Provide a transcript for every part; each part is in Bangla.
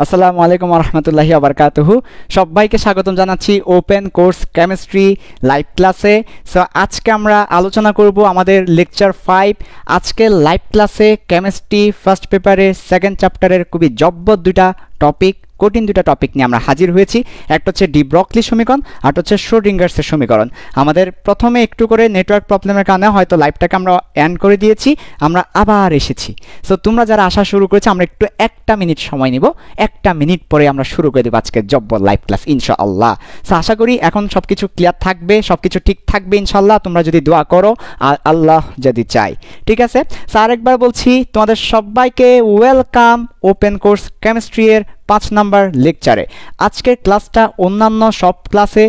আসসালামু আলাইকুম ওয়া রাহমাতুল্লাহি ওয়া বারাকাতুহু। সবাইকে স্বাগতম জানাচ্ছি ওপেন কোর্স কেমিস্ট্রি লাইভ ক্লাসে। সো আজকে আমরা আলোচনা করব আমাদের লেকচার 5। আজকে লাইভ ক্লাসে কেমিস্ট্রি ফার্স্ট পেপারের সেকেন্ড চ্যাপ্টারের খুবই জব্বর দুইটা টপিক, কঠিন দুটো টপিক নিয়ে আমরা হাজির হয়েছি। একটা হচ্ছে ডি ব্রগলি সমীকরণ, আর হচ্ছে শ্রোডিঙ্গার্সের সমীকরণ। আমাদের প্রথমে একটু করে নেটওয়ার্ক প্রবলেমের কারণে হয়তো লাইভটাকে আমরা এন্ড করে দিয়েছি, আমরা আবার এসেছি। সো তোমরা যারা আসা শুরু করেছো, আমরা একটু 1 মিনিট সময় নিব, 1 মিনিট পরে আমরা শুরু করে দেব আজকে জব্বর লাইভ ক্লাস ইনশাআল্লাহ। সো আশা করি এখন সব কিছু ক্লিয়ার থাকবে, সব কিছু ঠিক থাকবে ইনশাআল্লাহ, তোমরা যদি দোয়া করো আর আল্লাহ যদি চাই। ঠিক আছে, সো আরেকবার বলছি তোমাদের সবাইকে ওয়েলকাম ওপেন কোর্স কেমিস্ট্রি এর 5 নাম্বার লেকচারে। আজকের ক্লাসটা অন্যান্য সব ক্লাসে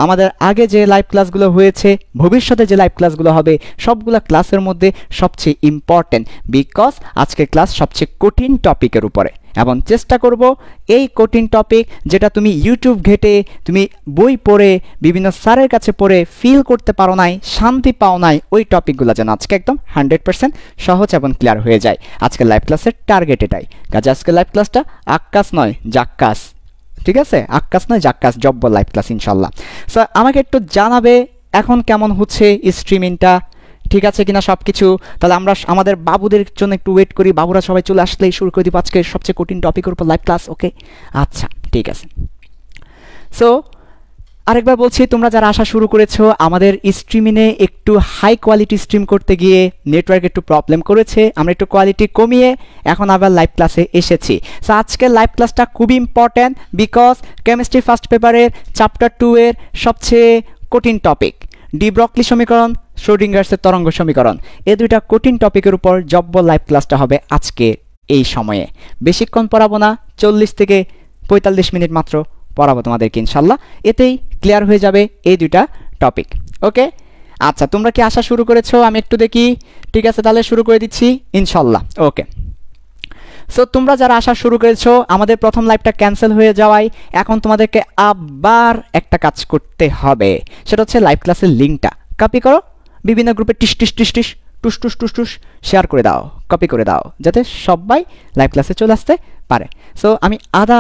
আমাদের আগে যে লাইভ ক্লাসগুলো হয়েছে, ভবিষ্যতে যে লাইভ ক্লাসগুলো হবে, সবগুলো ক্লাসের মধ্যে সবচেয়ে ইম্পর্টেন্ট, বিকজ আজকের ক্লাস সবচেয়ে কঠিন টপিকের উপরে, এবং চেষ্টা করব এই কঠিন টপিক যেটা তুমি ইউটিউব ঘেটে, তুমি বই পড়ে, বিভিন্ন স্যারের কাছে পড়ে ফিল করতে পারো নাই, শান্তি পাও নাই, ওই টপিকগুলো যেন আজকে একদম 100% সহজ এবং ক্লিয়ার হয়ে যায়। আজকের লাইভ ক্লাসের টার্গেট এটাই। কাজে আজকের লাইভ ক্লাসটা আক্কাস নয় জাক্কাস, ঠিক আছে? আক্কাস নয় জাক্কাস, জব্বর লাইভ ক্লাস ইনশাল্লাহ। সো আমাকে একটু জানাবে এখন কেমন হচ্ছে স্ট্রিমিংটা, ঠিক আছে কিনা সব কিছু। তাহলে আমরা আমাদের বাবুদের জন্য একটু ওয়েট করি, বাবুরা সবাই চলে আসলেই শুরু করে দিব আজকে সবচেয়ে কঠিন টপিকের উপর লাইভ ক্লাস। ওকে, আচ্ছা ঠিক আছে। সো আরেকবার বলছি, তোমরা যারা আসা শুরু করেছো, আমাদের স্ট্রিমিংয়ে একটু হাই কোয়ালিটি স্ট্রিম করতে গিয়ে নেটওয়ার্ক একটু প্রবলেম করেছে, আমরা একটু কোয়ালিটি কমিয়ে এখন আবার লাইভ ক্লাসে এসেছি। সো আজকের লাইভ ক্লাসটা খুবই ইম্পর্ট্যান্ট, বিকজ কেমিস্ট্রি ফার্স্ট পেপারের চ্যাপ্টার 2 এর সবচেয়ে কঠিন টপিক ডি ব্রগলি সমীকরণ, শ্রোডিঙ্গার্সের তরঙ্গ সমীকরণ, এই দুইটা কঠিন টপিকের উপর জব্বর লাইভ ক্লাসটা হবে আজকে এই সময়ে। বেশিক্ষণ পড়াবো না, 40 থেকে 45 মিনিট মাত্র পড়াবো তোমাদেরকে ইনশাল্লাহ, এতেই ক্লিয়ার হয়ে যাবে এই দুইটা টপিক। ওকে, আচ্ছা তোমরা কি আসা শুরু করেছো? আমি একটু দেখি। ঠিক আছে, তাহলে শুরু করে দিচ্ছি ইনশাল্লাহ। ওকে, সো তোমরা যারা আসা শুরু করেছো, আমাদের প্রথম লাইভটা ক্যান্সেল হয়ে যাওয়ায় এখন তোমাদেরকে আবার একটা কাজ করতে হবে, সেটা হচ্ছে লাইভ ক্লাসের লিঙ্কটা কপি করো, বিভিন্ন গ্রুপে টিস টিস টিস টিস টুস টুস টুস টুস শেয়ার করে দাও, কপি করে দাও, যাতে সবাই লাইভ ক্লাসে চলে আসতে পারে। সো আমি আধা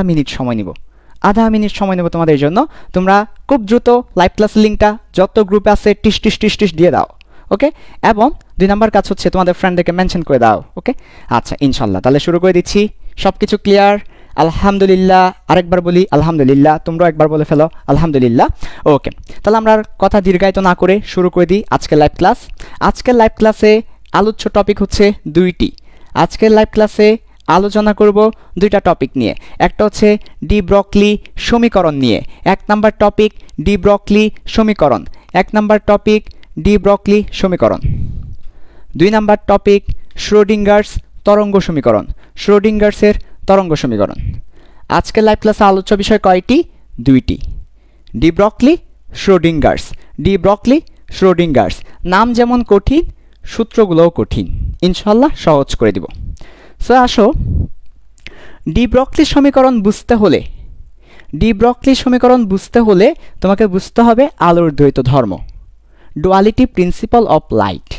মিনিট সময় নিব, তোমাদের জন্য। তোমরা খুব দ্রুত লাইভ ক্লাস লিঙ্কটা যত গ্রুপে আছে টিস টিস টিস টিস দিয়ে দাও। ওকে, এবং 2 নাম্বার কাজ হচ্ছে তোমাদের ফ্রেন্ডদেরকে মেনশন করে দাও। ওকে, আচ্ছা ইনশাল্লাহ, তাহলে শুরু করে দিচ্ছি। সব কিছু ক্লিয়ার? আলহামদুলিল্লাহ। আরেকবার বলি আলহামদুলিল্লাহ, তোমরাও একবার বলে ফেলো আলহামদুলিল্লাহ। ওকে, তাহলে আমরা কথা দীর্ঘায়িত না করে শুরু করে দিই আজকের লাইভ ক্লাস। আজকের লাইভ ক্লাসে আলোচ্য টপিক হচ্ছে 2টি। আজকের লাইভ ক্লাসে আলোচনা করব 2টা টপিক নিয়ে। একটা হচ্ছে ডি ব্রগলি সমীকরণ নিয়ে, 1 নাম্বার টপিক ডি ব্রগলি সমীকরণ, 1 নাম্বার টপিক ডি ব্রগলি সমীকরণ। 2 নাম্বার টপিক শ্রোডিঙ্গার্স তরঙ্গ সমীকরণ, শ্রোডিঙ্গার্সের তরঙ্গ সমীকরণ। আজকের লাইভ ক্লাসে আলোচ্য বিষয় কয়টি? 2টি, ডি ব্রগলি শ্রোডিঙ্গার্স। ডি ব্রগলি শ্রোডিঙ্গার্স নাম যেমন কঠিন, সূত্রগুলোও কঠিন, ইনশাল্লাহ সহজ করে দিব। সো আসো, ডি ব্রগলি সমীকরণ বুঝতে হলে, ডি ব্রগলি সমীকরণ বুঝতে হলে তোমাকে বুঝতে হবে আলোর দ্বৈত ধর্ম, ডুয়ালিটি প্রিন্সিপাল অফ লাইট।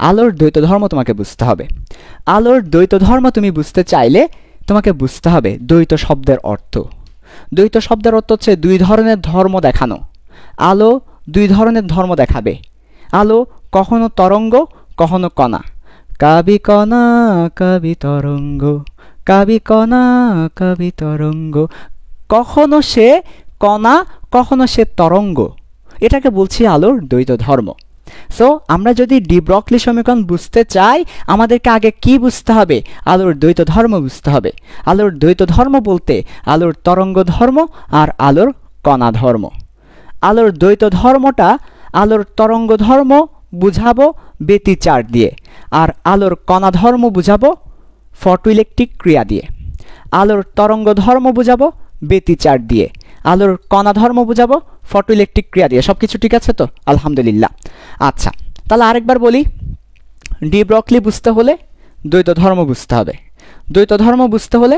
আলোর দ্বৈত ধর্ম তোমাকে বুঝতে হবে। আলোর দ্বৈত ধর্ম তুমি বুঝতে চাইলে তোমাকে বুঝতে হবে দ্বৈত শব্দের অর্থ। দ্বৈত শব্দের অর্থ হচ্ছে 2 ধরনের ধর্ম দেখানো। আলো 2 ধরনের ধর্ম দেখাবে। আলো কখনো তরঙ্গ, কখনো কণা। কাবি কণা কাবি তরঙ্গ, কাবি কণা কাবি তরঙ্গ। কখনো সে কণা, কখনো সে তরঙ্গ, এটাকে বলছি আলোর দ্বৈত ধর্ম। সো আমরা যদি ডি ব্রগলি সমীকরণ বুঝতে চাই, আমাদেরকে আগে কি বুঝতে হবে? আলোর দ্বৈত ধর্ম বুঝতে হবে। আলোর দ্বৈত ধর্ম বলতে আলোর তরঙ্গ ধর্ম আর আলোর কণা ধর্ম। আলোর দ্বৈত ধর্মটা, আলোর তরঙ্গ ধর্ম বুঝাবো ব্যতিচার দিয়ে, আর আলোর কণা ধর্ম বুঝাবো ফটোইলেকট্রিক ক্রিয়া দিয়ে। আলোর তরঙ্গ ধর্ম বুঝাবো ব্যতিচার দিয়ে, আলোর কণা ধর্ম বুঝাবো ফটোইলেকট্রিক ক্রিয়া দিয়ে। সব কিছু ঠিক আছে তো? আলহামদুলিল্লাহ। আচ্ছা, তাহলে আরেকবার বলি, ডি ব্রগলি বুঝতে হলে দ্বৈত ধর্ম বুঝতে হবে। দ্বৈত ধর্ম বুঝতে হলে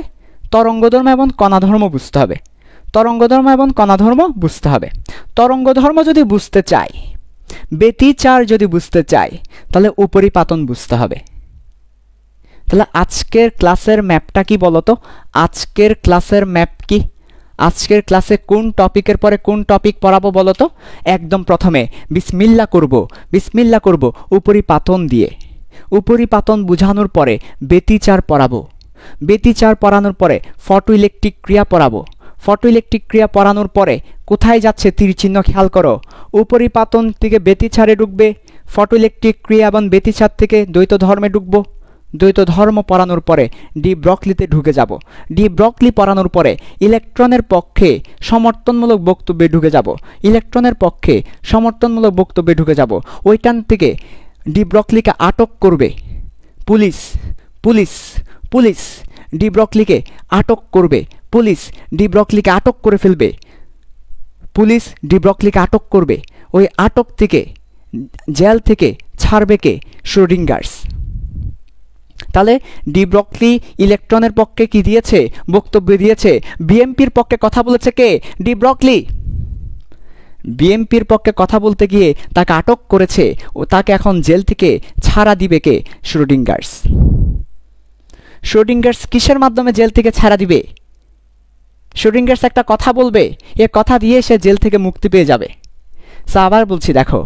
তরঙ্গ ধর্ম এবং কণা ধর্ম বুঝতে হবে। তরঙ্গ ধর্ম এবং কণা ধর্ম বুঝতে হবে। তরঙ্গ ধর্ম যদি বুঝতে চাই, ব্যতিচার যদি বুঝতে চাই, তাহলে উপরিপাতন বুঝতে হবে। তাহলে আজকের ক্লাসের ম্যাপটা কি বলো তো? আজকের ক্লাসের ম্যাপ কি? আজকের ক্লাসে কোন টপিকের পরে কোন টপিক পড়াবো বলো তো? একদম প্রথমে বিসমিল্লাহ করব উপরিপাতন দিয়ে। উপরিপাতন বোঝানোর পরে ব্যতিচার পড়াবো। ব্যতিচার পড়ানোর পরে ফটো ইলেকট্রিক ক্রিয়া পড়াবো। ফটো ইলেকট্রিক ক্রিয়া পড়ানোর পরে কোথায় যাচ্ছে তীর চিহ্ন খেয়াল করো। উপরিপাতন থেকে ব্যতিচারে ঢুকবে, ফটো ইলেকট্রিক ক্রিয়া এবং ব্যতিচার থেকে দ্বৈত ধর্মে ঢুকবো। দ্বৈত ধর্ম পড়ানোর পরে ডি ব্রকলিতে ঢুকে যাব। ডি ব্রকলি পড়ানোর পরে ইলেকট্রনের পক্ষে সমর্থনমূলক বক্তব্যে ঢুকে যাব। ইলেকট্রনের পক্ষে সমর্থনমূলক বক্তব্যে ঢুকে যাব। ওইখান থেকে ডি ব্রকলিকে আটক করবে পুলিশ। পুলিশ পুলিশ ডি ব্রকলিকে আটক করবে। পুলিশ ডি ব্রকলিকে আটক করে ফেলবে। পুলিশ ডি ব্রকলিকে আটক করবে। ওই আটক থেকে জেল থেকে ছাড়বে কে? শ্রোডিঙ্গার্স। তাহলে ডি ব্রকলি ইলেকট্রনের পক্ষে কি দিয়েছে? বক্তব্য দিয়েছে। বিএমপির পক্ষে কথা বলেছে কে? D broccoli. বিএমপির পক্ষে কথা বলতে গিয়ে তাকে আটক করেছে ও তাকে এখন জেল থেকে ছাড়া দিবে কে? শ্রোডিঙ্গার্স। শ্রোডিঙ্গার্স কিসের মাধ্যমে জেল থেকে ছাড়া দিবে? শ্রোডিঙ্গার্স একটা কথা বলবে, এ কথা দিয়ে সে জেল থেকে মুক্তি পেয়ে যাবে। আবার বলছি দেখো,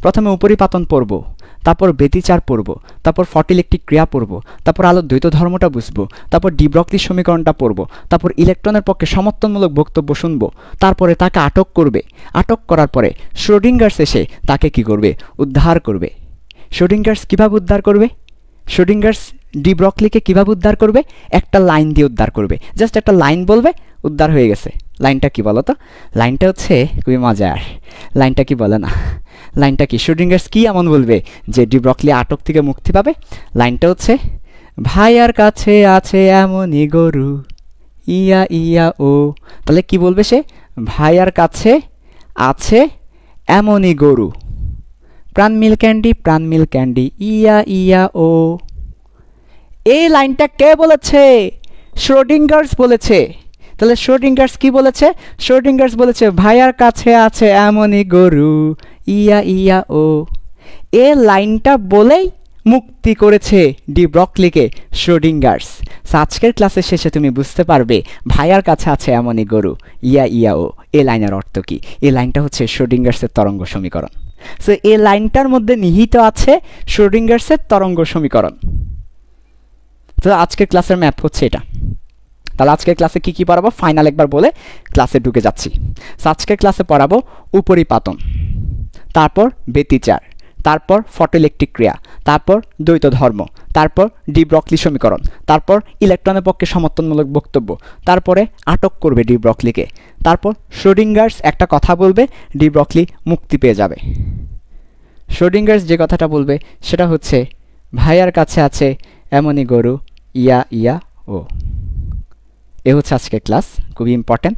প্রথমে উপরিপাতন পড়ব, তারপর ব্যতিচার পড়ব, তারপর ফটো ইলেকট্রিক ক্রিয়া পড়ব, তারপর আলোর দ্বৈত ধর্মটা বুঝবো, তারপর ডি ব্রকলির সমীকরণটা পড়ব, তারপর ইলেকট্রনের পক্ষে সমর্থনমূলক বক্তব্য শুনবো, তারপরে তাকে আটক করবে। আটক করার পরে শ্রোডিঙ্গার্স এসে তাকে কি করবে? উদ্ধার করবে। শ্রোডিঙ্গার্স কিভাবে উদ্ধার করবে? শ্রোডিঙ্গার্স ডি ব্রকলিকে কিভাবে উদ্ধার করবে? একটা লাইন দিয়ে উদ্ধার করবে। জাস্ট একটা লাইন বলবে, উদ্ধার হয়ে গেছে। লাইনটা কি বলো তো? লাইনটা হচ্ছে খুবই মজার। লাইনটা কি বলে না? লাইনটা কি? শ্রোডিঙ্গার্স কি এমন বলবে যে ডি ব্রকলি আটক থেকে মুক্তি পাবে? লাইনটা হচ্ছে, ভাইয়ার কাছে আছে এমনই গরু, ইয়া ইয়া ও। তাহলে কি বলবে সে? ভাইয়ার কাছে আছে এমনই গরু, প্রাণ মিল ক্যান্ডি, ইয়া ইয়া ও। এই লাইনটা কে বলেছে? শ্রোডিঙ্গার্স বলেছে। তাহলে শ্রোডিঙ্গার্স কি বলেছে? শ্রোডিঙ্গার্স বলেছে ভাইয়ার কাছে আছে এমনই গরু, ইয়া ইয়া ও। এ লাইনটা বলেই মুক্তি করেছে ডি ব্রকলিকে শ্রোডিঙ্গার্স। আজকের ক্লাসের শেষে তুমি বুঝতে পারবে ভাইয়ার কাছে আছে এমনই গরু, ইয়া ইয়া ও। এ লাইনের অর্থ কি? এই লাইনটা হচ্ছে শ্রোডিঙ্গার্সের তরঙ্গ সমীকরণ। সো এই লাইনটার মধ্যে নিহিত আছে শ্রোডিঙ্গার্সের তরঙ্গ সমীকরণ। তো আজকের ক্লাসের ম্যাপ হচ্ছে এটা। তাহলে আজকের ক্লাসে কি কি পড়াবো ফাইনাল একবার বলে ক্লাসে ঢুকে যাচ্ছি। আজকের ক্লাসে পড়াবো উপরিপাতন, তারপর ব্যতিচার, তারপর ফটো ইলেকট্রিক ক্রিয়া, তারপর দ্বৈত ধর্ম, তারপর ডি ব্রকলি সমীকরণ, তারপর ইলেকট্রনের পক্ষে সমর্থনমূলক বক্তব্য, তারপরে আটক করবে ডি ব্রকলিকে, তারপর শ্রোডিঙ্গার্স একটা কথা বলবে, ডি ব্রকলি মুক্তি পেয়ে যাবে। শ্রোডিঙ্গার্স যে কথাটা বলবে সেটা হচ্ছে ভাইয়ার কাছে আছে এমনই গরু, ইয়া ইয়া ও। এ হচ্ছে আজকের ক্লাস, খুবই ইম্পর্টেন্ট।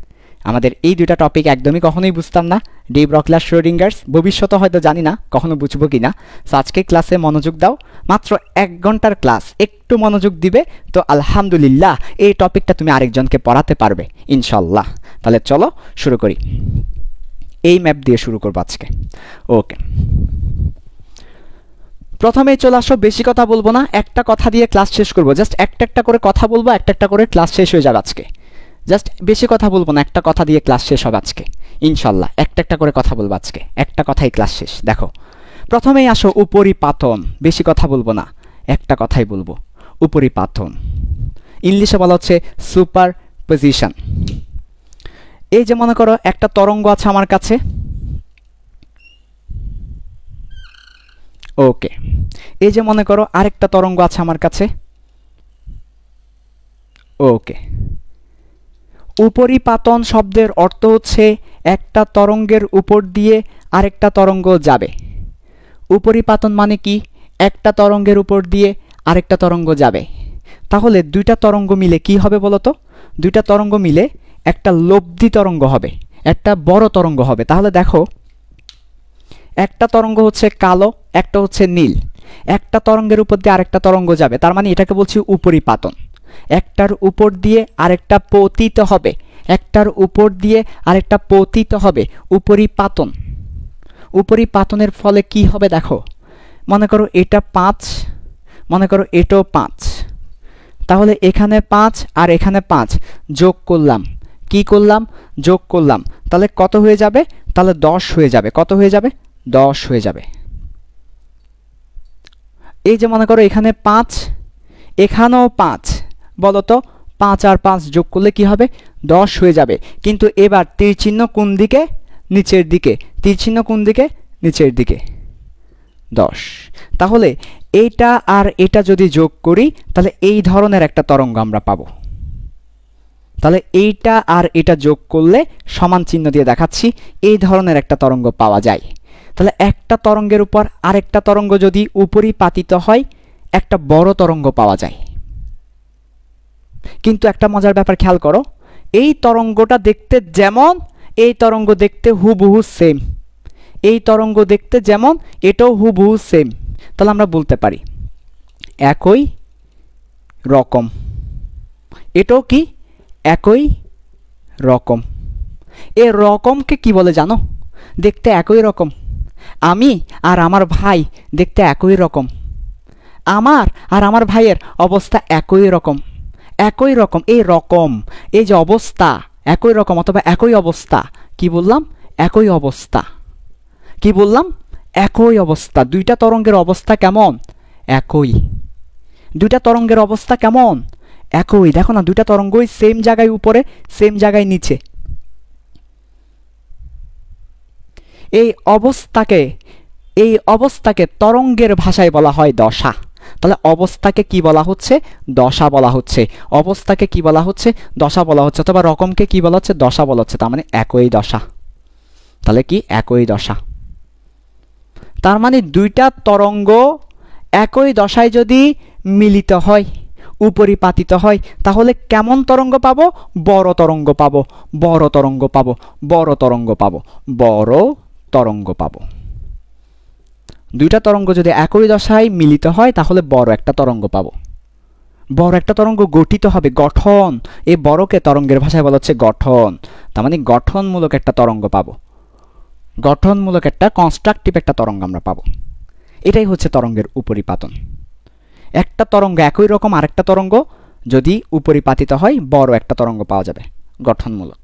আমাদের এই দুইটা টপিক একদমই কখনোই বুঝতাম না, ডি ব্রকলি আর শ্রোডিঙ্গার্স। ভবিষ্যতে হয়তো জানি না কখনো বুঝবো কি না। সো আজকের ক্লাসে মনোযোগ দাও, মাত্র 1 ঘন্টার ক্লাস, একটু মনোযোগ দিবে তো আলহামদুলিল্লাহ এই টপিকটা তুমি আরেকজনকে পড়াতে পারবে ইনশাল্লাহ। তাহলে চলো শুরু করি। এই ম্যাপ দিয়ে শুরু করবো আজকে। ওকে, প্রথমেই চলে আসো, বেশি কথা বলবো না, একটা কথা দিয়ে ক্লাস শেষ করবো। জাস্ট একটা করে কথা বলবো, একটা করে ক্লাস শেষ হয়ে যাবে আজকে। জাস্ট বেশি কথা বলবো না, একটা কথা দিয়ে ক্লাস শেষ হবে আজকে ইনশাল্লাহ। একটা করে কথা বলবো আজকে, একটা কথাই ক্লাস শেষ। দেখো, প্রথমেই আসো উপরিপাতন। বেশি কথা বলবো না, একটা কথাই বলবো, উপরিপাতন। ইংলিশে বলা হচ্ছে সুপারপজিশন। এই যে মনে করো একটা তরঙ্গ আছে আমার কাছে, ওকে। এই যে মনে করো আরেকটা তরঙ্গ আছে আমার কাছে, ওকে। উপরিপাতন শব্দের অর্থ হচ্ছে একটা তরঙ্গের উপর দিয়ে আরেকটা তরঙ্গ যাবে। উপরিপাতন মানে কি? একটা তরঙ্গের উপর দিয়ে আরেকটা তরঙ্গ যাবে। তাহলে দুইটা তরঙ্গ মিলে কি হবে বলো তো? দুইটা তরঙ্গ মিলে একটা লব্ধি তরঙ্গ হবে, একটা বড় তরঙ্গ হবে। তাহলে দেখো, একটা তরঙ্গ হচ্ছে কালো, একটা হচ্ছে নীল। একটা তরঙ্গের উপর দিয়ে আরেকটা তরঙ্গ যাবে, তার মানে এটাকে বলছি উপরিপাতন। একটার উপর দিয়ে আরেকটা পতিত হবে, একটার উপর দিয়ে আরেকটা পতিত হবে, উপরিপাতন। উপরিপাতনের ফলে কি হবে দেখো, মনে করো এটা 5, মনে করো এটাও 5, তাহলে এখানে 5 আর এখানে 5 যোগ করলাম, কি করলাম, যোগ করলাম, তাহলে কত হয়ে যাবে, তাহলে 10 হয়ে যাবে। কত হয়ে যাবে, 10 হয়ে যাবে। এই যে মনে করো এখানে 5, এখানেও 5, বলো তো 5 আর 5 যোগ করলে কি হবে, 10 হয়ে যাবে। কিন্তু এবার তীর চিহ্ন কোন দিকে, নিচের দিকে, তীর চিহ্ন কোন দিকে, নিচের দিকে, 10। তাহলে এইটা আর এটা যদি যোগ করি তাহলে এই ধরনের একটা তরঙ্গ আমরা পাবো। তাহলে এইটা আর এটা যোগ করলে সমান চিহ্ন দিয়ে দেখাচ্ছি, এই ধরনের একটা তরঙ্গ পাওয়া যায়। তাহলে একটা তরঙ্গের উপর আরেকটা তরঙ্গ যদি উপরিপাতিত হয় একটা বড় তরঙ্গ পাওয়া যায়। কিন্তু একটা মজার ব্যাপার খেয়াল করো, এই তরঙ্গটা দেখতে যেমন, এই তরঙ্গ দেখতে হুবহু সেম, এই তরঙ্গ দেখতে যেমন এটাও হুবহু সেম। তাহলে আমরা বলতে পারি একই রকম, এটাও কি একই রকম। এ রকমকে কি বলে জানো, দেখতে একই রকম। আমি আর আমার ভাই দেখতে একই রকম, আমার আর আমার ভাইয়ের অবস্থা একই রকম, একই রকম। এই রকম, এই যে অবস্থা একই রকম অথবা একই অবস্থা, কি বললাম, একই অবস্থা, কি বললাম, একই অবস্থা। দুইটা তরঙ্গের অবস্থা কেমন, একই। দুইটা তরঙ্গের অবস্থা কেমন, একই। দেখো না দুইটা তরঙ্গই সেম জায়গায় উপরে, সেম জায়গায় নিচে। এই অবস্থাকে তরঙ্গের ভাষায় বলা হয় দশা। তাহলে অবস্থাকে কি বলা হচ্ছে, দশা বলা হচ্ছে। অবস্থাকে কি বলা হচ্ছে, দশা বলা হচ্ছে, অথবা রকমকে কি বলা হচ্ছে, দশা বলা হচ্ছে। তার মানে একই দশা। তাহলে কি একই দশা। তার মানে দুইটা তরঙ্গ একই দশায় যদি মিলিত হয়, উপরিপাতিত হয়, তাহলে কেমন তরঙ্গ পাবো, বড় তরঙ্গ পাবো, বড় তরঙ্গ পাবো, বড় তরঙ্গ পাবো, বড় তরঙ্গ পাবো। দুইটা তরঙ্গ যদি একই দশায় মিলিত হয় তাহলে বড় একটা তরঙ্গ পাবো। বড় একটা তরঙ্গ গঠিত হবে, গঠন। এই বড়কে তরঙ্গের ভাষায় বলা হচ্ছে গঠন। তার মানে গঠনমূলক একটা তরঙ্গ পাবো, গঠনমূলক একটা কনস্ট্রাকটিভ একটা তরঙ্গ আমরা পাবো। এটাই হচ্ছে তরঙ্গের উপরিপাতন। একটা তরঙ্গ একই রকম আরেকটা তরঙ্গ যদি উপরিপাতিত হয় বড় একটা তরঙ্গ পাওয়া যাবে, গঠনমূলক।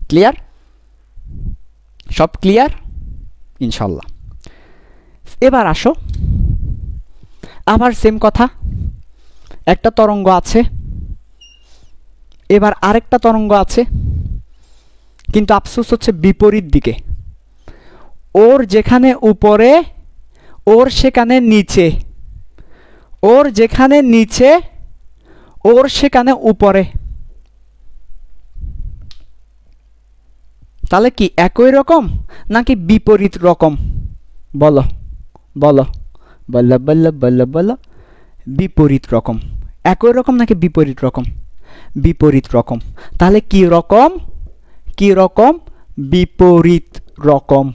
ক্লিয়ার, সব ক্লিয়ার ইনশাল্লাহ। এবার আসো, আবার সেম কথা, একটা তরঙ্গ আছে, এবার আরেকটা তরঙ্গ আছে, কিন্তু আফসোস হচ্ছে বিপরীত দিকে। ওর যেখানে উপরে ওর সেখানে নিচে, ওর যেখানে নিচে ওর সেখানে উপরে। তাহলে কি একই রকম নাকি বিপরীত রকম, বলো বলো, বলো বলো বলো বলো। বিপরীত রকম। একই রকম নাকি বিপরীত রকম, বিপরীত রকম। তাহলে কি রকম, কি রকম, বিপরীত রকম।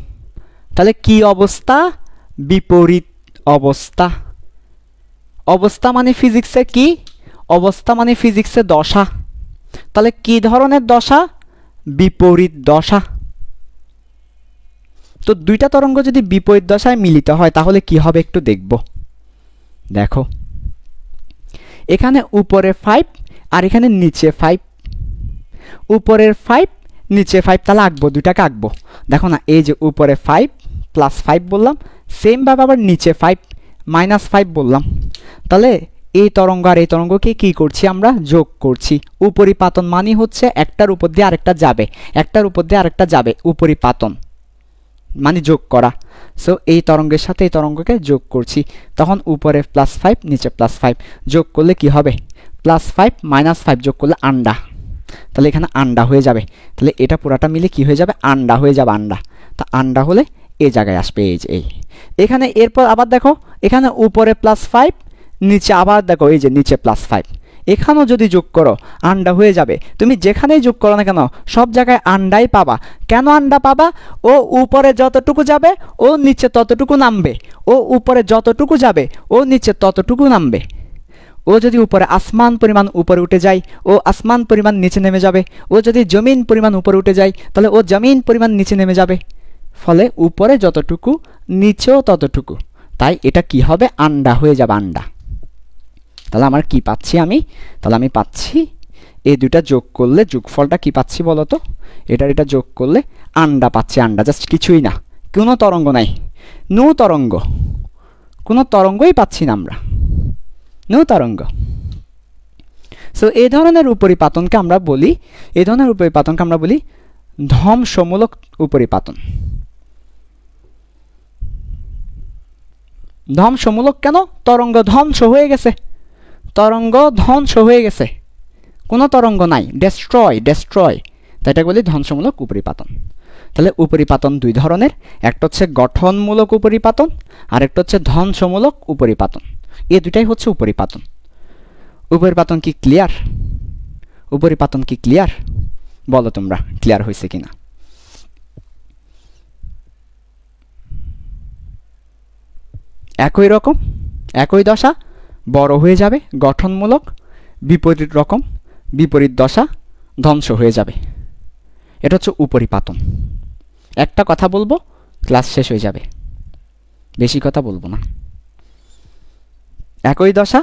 তাহলে কি অবস্থা, বিপরীত অবস্থা। অবস্থা মানে ফিজিক্সে কি, অবস্থা মানে ফিজিক্সে দশা। তাহলে কি ধরনের দশা, বিপরীত দশা। তো দুইটা তরঙ্গ যদি বিপরীত দশায় মিলিত হয় তাহলে কি হবে একটু দেখব। দেখো এখানে উপরে 5 আর এখানে নিচে 5, উপরের 5 নিচে 5, তাহলে আঁকবো, দুইটাকে আঁকবো। দেখো না এই যে উপরে 5 প্লাস 5 বললাম, সেম ভাবে আবার নিচে 5 মাইনাস 5 বললাম। তাহলে এই তরঙ্গ আর এই তরঙ্গকে কি করছি আমরা, যোগ করছি। উপরিপাতন মানে হচ্ছে একটার উপর দিয়ে আরেকটা যাবে, একটার উপর দিয়ে আরেকটা যাবে, উপরিপাতন মানে যোগ করা। সো এই তরঙ্গের সাথে এই তরঙ্গকে যোগ করছি, তখন উপরে +5 নিচে +5 যোগ করলে কি হবে, +5 -5 যোগ করলে আন্ডা। তাহলে এখানে আন্ডা হয়ে যাবে। তাহলে এটা পুরাটা মিলে কি হয়ে যাবে, আন্ডা হয়ে যাবে, আন্ডা। তা আন্ডা হলে এই জায়গায় আসবে, এই যে এই এখানে। এরপর আবার দেখো এখানে উপরে +5 নিচে আবার দেখো এই যে নিচে +5, এখানেও যদি যোগ করো আন্ডা হয়ে যাবে। তুমি যেখানেই যোগ করো না কেন সব জায়গায় আন্ডাই পাবা। কেন আন্ডা পাবা, ও উপরে যতটুকু যাবে ও নিচে ততটুকু নামবে, ও উপরে যতটুকু যাবে ও নিচে ততটুকু নামবে। ও যদি উপরে আসমান পরিমাণ উপরে উঠে যায় ও আসমান পরিমাণ নিচে নেমে যাবে, ও যদি জমিন পরিমাণ উপরে উঠে যায় তাহলে ও জমিন পরিমাণ নিচে নেমে যাবে। ফলে উপরে যতটুকু নিচেও ততটুকু, তাই এটা কি হবে, আন্ডা হয়ে যাবে, আন্ডা। তাহলে আমার কি পাচ্ছি আমি? তাহলে আমি পাচ্ছি এই দুইটা যোগ করলে যোগফলটা কি পাচ্ছি বলো তো? এটা যোগ করলে আন্ডা পাচ্ছি, আন্ডা, জাস্ট কিছুই না, কোনো তরঙ্গ নাই, নো তরঙ্গ, কোনো তরঙ্গই পাচ্ছি না আমরা, নো তরঙ্গ। সো এই ধরনের উপরিপাতনকে আমরা বলি, ধ্বংসমূলক উপরিপাতন। ধ্বংসমূলক কেন? তরঙ্গ ধ্বংস হয়ে গেছে, কোনো তরঙ্গ নাই, ডেস্ট্রয়, তাই এটা বলি ধ্বংসমূলক উপরিপাতন। তাহলে উপরিপাতন দুই ধরনের, একটা হচ্ছে গঠনমূলক উপরিপাতন আর একটা হচ্ছে ধ্বংসমূলক উপরিপাতন। এই দুটাই হচ্ছে উপরিপাতন। উপরিপাতন কি ক্লিয়ার? বলো তোমরা ক্লিয়ার হয়েছে কিনা? একই রকম, একই দশা, বড় হয়ে যাবে গঠনমূলক, বিপরীত দশা ধ্বংস হয়ে যাবে। এটা হচ্ছে উপরিপাতন। একটা কথা বলবো, ক্লাস শেষ হয়ে যাবে, বেশি কথা বলবো না। একই দশা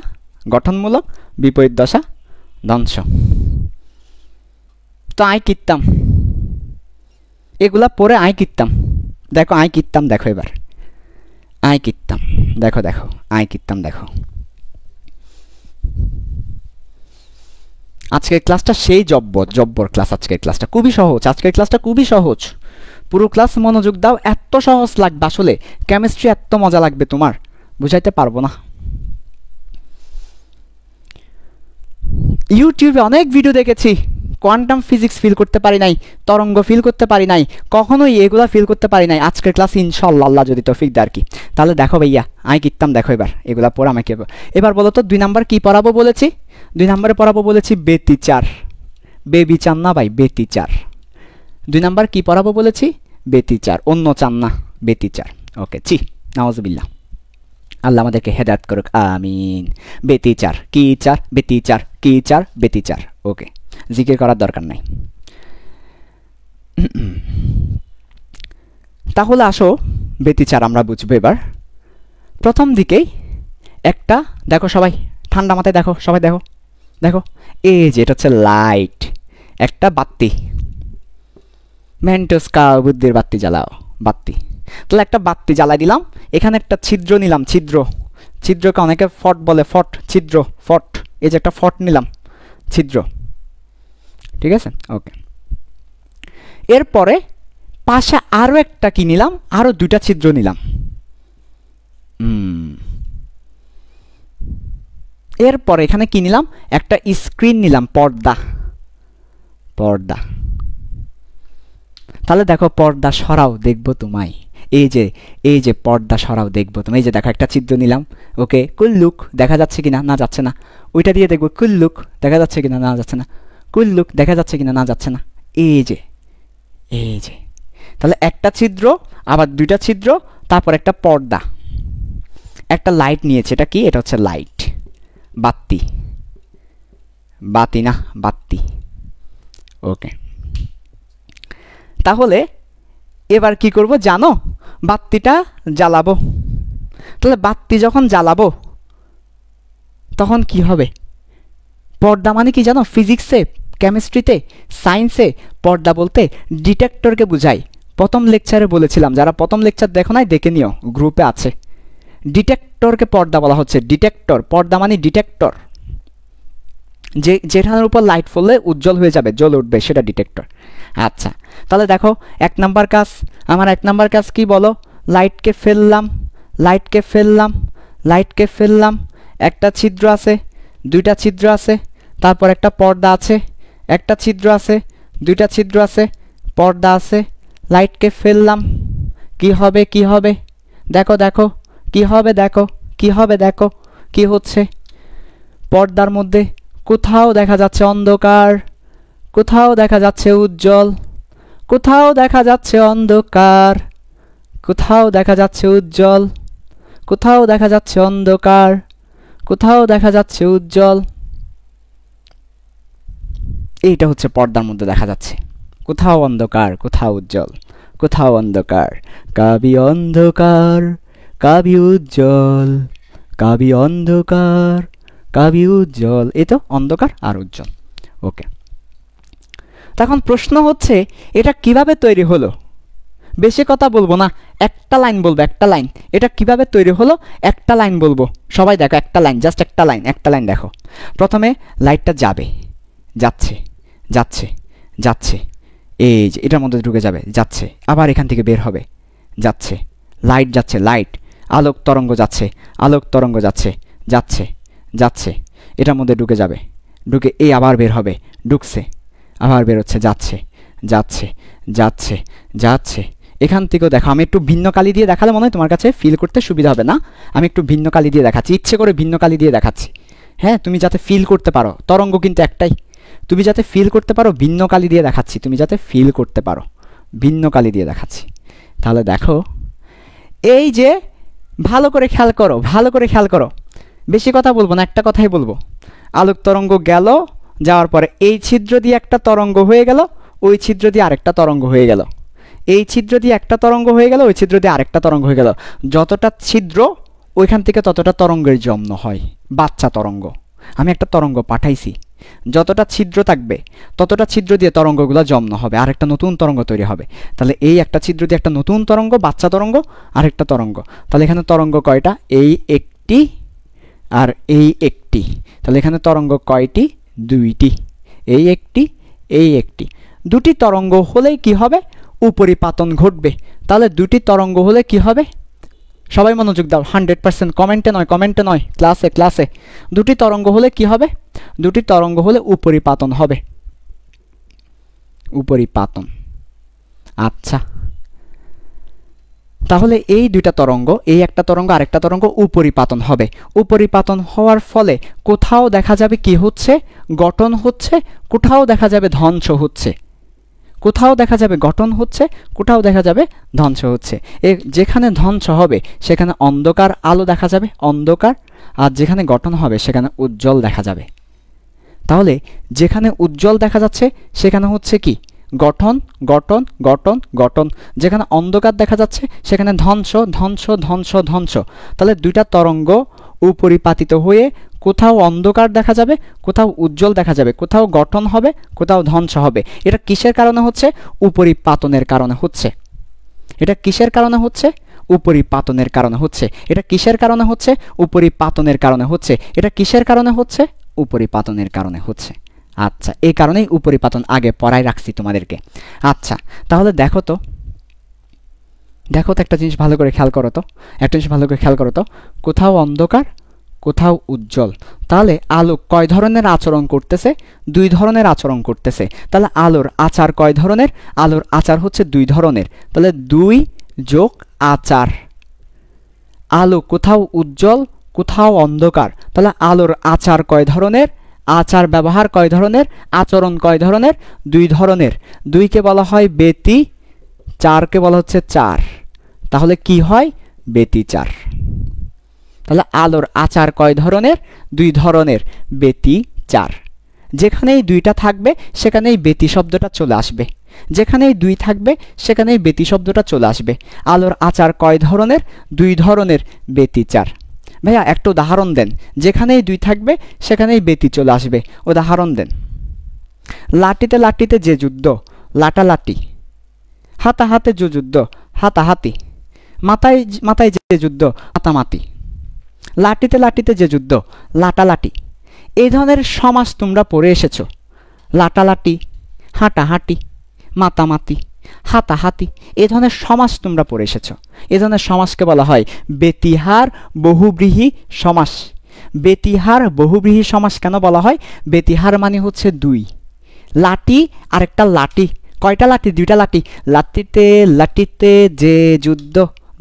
গঠনমূলক, বিপরীত দশা ধ্বংস। তো আই কিত্তাম, এগুলা পরে আই কিত্তাম, দেখো আই কিত্তাম, দেখো এবার আই কিত্তাম, দেখো আই কিত্তাম, দেখো আজকের ক্লাসটা সেই জব্বর ক্লাস। আজকের ক্লাসটা খুবই সহজ, পুরো ক্লাস মনোযোগ দাও, এত সহজ লাগবে, আসলে কেমিস্ট্রি এত মজা লাগবে তোমার, বুঝাইতে পারবো না। ইউটিউবে অনেক ভিডিও দেখেছি, কোয়ান্টাম ফিজিক্স ফিল করতে পারি নাই, তরঙ্গ ফিল করতে পারি নাই, কখনোই এগুলা ফিল করতে পারি নাই। আজকের ক্লাস ইনশাআল্লাহ, আল্লাহ যদি তৌফিক দেয় আর কি। তাহলে দেখো ভাইয়া, আই কিত্তাম, দেখো এবার এগুলা পড়া আমাকে। এবার বলো তো 2 নাম্বার কি পড়াবো বলেছি? 2 নম্বরে পড়াবো বলেছি বেতিচার, বেবিচার না ভাই, বেতিচার। 2 নাম্বার কি পড়াবো বলেছি? বেতিচার, অন্য চান না, বেতিচার। ওকে, নাউজুবিল্লাহ, আল্লাহ আমাদেরকে হেদায়েত করুক, আমিন। বেতিচার, কি চার, বেতিচার। ওকে, জিকির করার দরকার নাই। তাহলে আসো বেতিচার আমরা বুঝবো এবার। প্রথম দিকেই একটা দেখো, সবাই ঠান্ডা মাথায় দেখো, সবাই দেখো এই যে এটা হচ্ছে লাইট, একটা বাতি, মেন্টোস কা বুদ্ধির বাতি জ্বালাও, বাতি। তাহলে একটা বাতি জ্বালাই দিলাম, এখানে একটা ছিদ্র নিলাম, ছিদ্রকে অনেকে ফট বলে, ফট, এই যে একটা ফট নিলাম, ছিদ্র, ঠিক আছে? ওকে, এরপরে পাশে আরো একটা কি নিলাম, আরো 2টা ছিদ্র নিলাম। এরপরে এখানে কি নিলাম, একটা স্ক্রিন নিলাম, পর্দা। তাহলে দেখো পর্দা সরাও, দেখবো তোমায়, এই যে পর্দা সরাও, দেখবো তুমি। এই যে দেখো একটা ছিদ্র নিলাম, ওকে, কুল্লুক দেখা যাচ্ছে কিনা, না যাচ্ছে না, ওইটা দিয়ে দেখবো কুল্লুক দেখা যাচ্ছে কিনা, না যাচ্ছে না, কুল্লুক দেখা যাচ্ছে কিনা, না যাচ্ছে না, এই যে তাহলে একটা ছিদ্র, আবার 2টা ছিদ্র, তারপর একটা পর্দা, একটা লাইট নিয়েছে। এটা কি? এটা হচ্ছে লাইট, বাতি না, বাতি। ওকে, তাহলে এবার কি করব জানো? বাতিটা জ্বালাবো। তাহলে বাতি যখন জ্বালাবো তখন কি হবে? পর্দা মানে কি জানো? ফিজিক্সে, কেমিস্ট্রিতে, সায়েন্সে পর্দা বলতে ডিটেক্টরকে বোঝায়। প্রথম লেকচারে বলেছিলাম, যারা প্রথম লেকচার দেখো নাই দেখে নিও, গ্রুপে আছে। ডিটেক্টরকে পর্দা বলা হচ্ছে, ডিটেক্টর, পর্দা মানে ডিটেক্টর, যেটার উপর লাইট পড়লে উজ্জ্বল হয়ে যাবে, জ্বলে উঠবে, সেটা ডিটেক্টর। আচ্ছা, তাহলে দেখো 1 নাম্বার কাজ, আমার 1 নাম্বার কাজ কি বলো? লাইটকে ফেললাম, একটা ছিদ্র আছে, 2টা ছিদ্র আছে, তারপর একটা পর্দা আছে, একটা ছিদ্র আছে, 2টা ছিদ্র আছে, পর্দা আছে, লাইটকে ফেললাম, কি হবে দেখো কি হবে, কি হচ্ছে? পর্দার মধ্যে কোথাও দেখা যাচ্ছে অন্ধকার, কোথাও দেখা যাচ্ছে উজ্জ্বল, কোথাও দেখা যাচ্ছে অন্ধকার, কোথাও দেখা যাচ্ছে উজ্জ্বল, কোথাও দেখা যাচ্ছে অন্ধকার, কোথাও দেখা যাচ্ছে উজ্জ্বল। এইটা হচ্ছে পর্দার মধ্যে দেখা যাচ্ছে, কোথাও অন্ধকার, কোথাও উজ্জ্বল, কোথাও অন্ধকার, কাবি অন্ধকার কাবি উজ্জ্বল, কাবি অন্ধকার কবি উজ্জ্বল, এই তো অন্ধকার আর উজ্জ্বল। ওকে, তখন প্রশ্ন হচ্ছে এটা কিভাবে তৈরি হলো? বেশি কথা বলবো না, একটা লাইন বলবো, একটা লাইন। এটা কিভাবে তৈরি হলো একটা লাইন বলবো। সবাই দেখো, একটা লাইন, জাস্ট একটা লাইন, একটা লাইন দেখো। প্রথমে লাইটটা যাবে, যাচ্ছে যাচ্ছে যাচ্ছে, এই যে এটার মধ্যে ঢুকে যাবে, যাচ্ছে, আবার এখান থেকে বের হবে, যাচ্ছে, লাইট যাচ্ছে, লাইট, আলোক তরঙ্গ যাচ্ছে, আলোক তরঙ্গ যাচ্ছে, যাচ্ছে যাচ্ছে, এটার মধ্যে ঢুকে যাবে, ঢুকে এই আবার বের হবে, ঢুকছে, আবার বেরোচ্ছে, যাচ্ছে যাচ্ছে যাচ্ছে যাচ্ছে। এখান থেকেও দেখো, আমি একটু ভিন্ন কালি দিয়ে দেখালে মনে হয় তোমার কাছে ফিল করতে সুবিধা হবে না। আমি একটু ভিন্ন কালি দিয়ে দেখাচ্ছি, ইচ্ছে করে ভিন্ন কালি দিয়ে দেখাচ্ছি, হ্যাঁ, তুমি যাতে ফিল করতে পারো। তরঙ্গ কিন্তু একটাই, তুমি যাতে ফিল করতে পারো ভিন্ন কালি দিয়ে দেখাচ্ছি, তুমি যাতে ফিল করতে পারো ভিন্ন কালি দিয়ে দেখাচ্ছি। তাহলে দেখো, এই যে ভালো করে খেয়াল করো, ভালো করে খেয়াল করো, বেশি কথা বলবো না, একটা কথাই বলবো। আলোক তরঙ্গ গেল, যাওয়ার পরে এই ছিদ্র দিয়ে একটা তরঙ্গ হয়ে গেল, ওই ছিদ্র দিয়ে আরেকটা তরঙ্গ হয়ে গেল, এই ছিদ্র দিয়ে একটা তরঙ্গ হয়ে গেল, ওই ছিদ্র দিয়ে আরেকটা তরঙ্গ হয়ে গেল। যতটা ছিদ্র ওইখান থেকে ততটা তরঙ্গের জন্ম হয়, বাচ্চা তরঙ্গ। আমি একটা তরঙ্গ পাঠাইছি, যতটা ছিদ্র থাকবে ততটা ছিদ্র দিয়ে তরঙ্গগুলো জন্ম হবে, আরেকটা নতুন তরঙ্গ তৈরি হবে। তাহলে এই একটা ছিদ্র দিয়ে একটা নতুন তরঙ্গ, বাচ্চা তরঙ্গ, আরেকটা তরঙ্গ। তাহলে এখানে তরঙ্গ কয়টা? এই একটি আর এই একটি। তাহলে এখানে তরঙ্গ কয়টি? দুইটি, এই একটি, এই একটি। দুটি তরঙ্গ হলেই কি হবে? উপরিপাতন ঘটবে। তাহলে দুটি তরঙ্গ হলে কি হবে? সবাই মনোযোগ দাও, 100%, কমেন্টে নয়, কমেন্টে নয়, ক্লাসে, ক্লাসে। দুটি তরঙ্গ হলে কি হবে? দুটি তরঙ্গ হলে উপরিপাতন হবে, উপরিপাতন। আচ্ছা, তাহলে এই দুইটা তরঙ্গ, এই একটা তরঙ্গ আরেকটা তরঙ্গ উপরিপাতন হবে। উপরিপাতন হওয়ার ফলে কোথাও দেখা যাবে কি হচ্ছে? গঠন হচ্ছে, কোথাও দেখা যাবে ধ্বংস হচ্ছে। কোথাও দেখা যাবে গঠন হচ্ছে, কোথাও দেখা যাবে ধ্বংস হচ্ছে। যেখানে ধ্বংস হবে সেখানে অন্ধকার আলো দেখা যাবে, অন্ধকার, আর যেখানে গঠন হবে সেখানে উজ্জ্বল দেখা যাবে। তাহলে যেখানে উজ্জ্বল দেখা যাচ্ছে সেখানে হচ্ছে কি? গঠন, গঠন, গঠন, গঠন। যেখানে অন্ধকার দেখা যাচ্ছে সেখানে ধ্বংস, ধ্বংস, ধ্বংস, ধ্বংস। তাহলে দুইটা তরঙ্গ উপরিপাতিত হয়ে কোথাও অন্ধকার দেখা যাবে, কোথাও উজ্জ্বল দেখা যাবে, কোথাও গঠন হবে, কোথাও ধ্বংস হবে। এটা কিসের কারণে হচ্ছে? উপরিপাতনের কারণে হচ্ছে। এটা কিসের কারণে হচ্ছে? উপরিপাতনের কারণে হচ্ছে। এটা কিসের কারণে হচ্ছে? উপরিপাতনের কারণে হচ্ছে। এটা কিসের কারণে হচ্ছে? উপরিপাতনের কারণে হচ্ছে। আচ্ছা, এই কারণেই উপরিপাতন আগে পড়াই রাখছি তোমাদেরকে। আচ্ছা, তাহলে দেখো তো, দেখো তো একটা জিনিস ভালো করে খেয়াল করো তো, একটা জিনিস ভালো করে খেয়াল করো তো, কোথাও অন্ধকার, কোথাও উজ্জ্বল। তাহলে আলো কয় ধরনের আচরণ করতেছে? দুই ধরনের আচরণ করতেছে। তাহলে আলোর আচার কয় ধরনের? আলোর আচার হচ্ছে দুই ধরনের। তাহলে 2 যোগ আচার। আলো কোথাও উজ্জ্বল, কোথাও অন্ধকার। তাহলে আলোর আচার কয় ধরনের? আচার ব্যবহার কয় ধরনের? আচরণ কয় ধরনের? 2 ধরনের। 2কে বলা হয় ব্যতি, 4কে বলা হচ্ছে চার। তাহলে কি হয়? ব্যতিচার। তাহলে আলোর আচার কয় ধরনের? 2 ধরনের, ব্যতিচার। যেখানেই 2টা থাকবে সেখানেই ব্যতি শব্দটা চলে আসবে, যেখানেই 2 থাকবে সেখানেই ব্যতি শব্দটা চলে আসবে। আলোর আচার কয় ধরনের? 2 ধরনের, ব্যতিচার। ভাইয়া একটা উদাহরণ দেন, যেখানেই 2 থাকবে সেখানেই ব্যতি চলে আসবে, উদাহরণ দেন। লাঠিতে লাঠিতে যে যুদ্ধ, লাটালাটি। হাতাহাতে যে যুদ্ধ, হাতাহাতি। মাথায় মাথায় যে যুদ্ধ, মাতামাতি। লাঠিতে লাঠিতে যে যুদ্ধ, লাটালাটি। এই ধরনের সমাস তোমরা পড়ে এসেছো। লাটালাটি, হাঁটাহাঁটি, মাতামাতি, হাতাহাতি, এই ধরনের সমাস তোমরা পড়ে এসেছো। এই ধরনের সমাসকে বলা হয় ব্যতিহার বহুব্রীহি সমাস। ব্যতিহার বহুব্রীহি সমাস কেন বলা হয়? ব্যতিহার মানে হচ্ছে 2, লাঠি আর একটা লাঠি। কয়টা লাঠি? 2টা লাঠি। লাঠিতে লাঠিতে যে যুদ্ধ,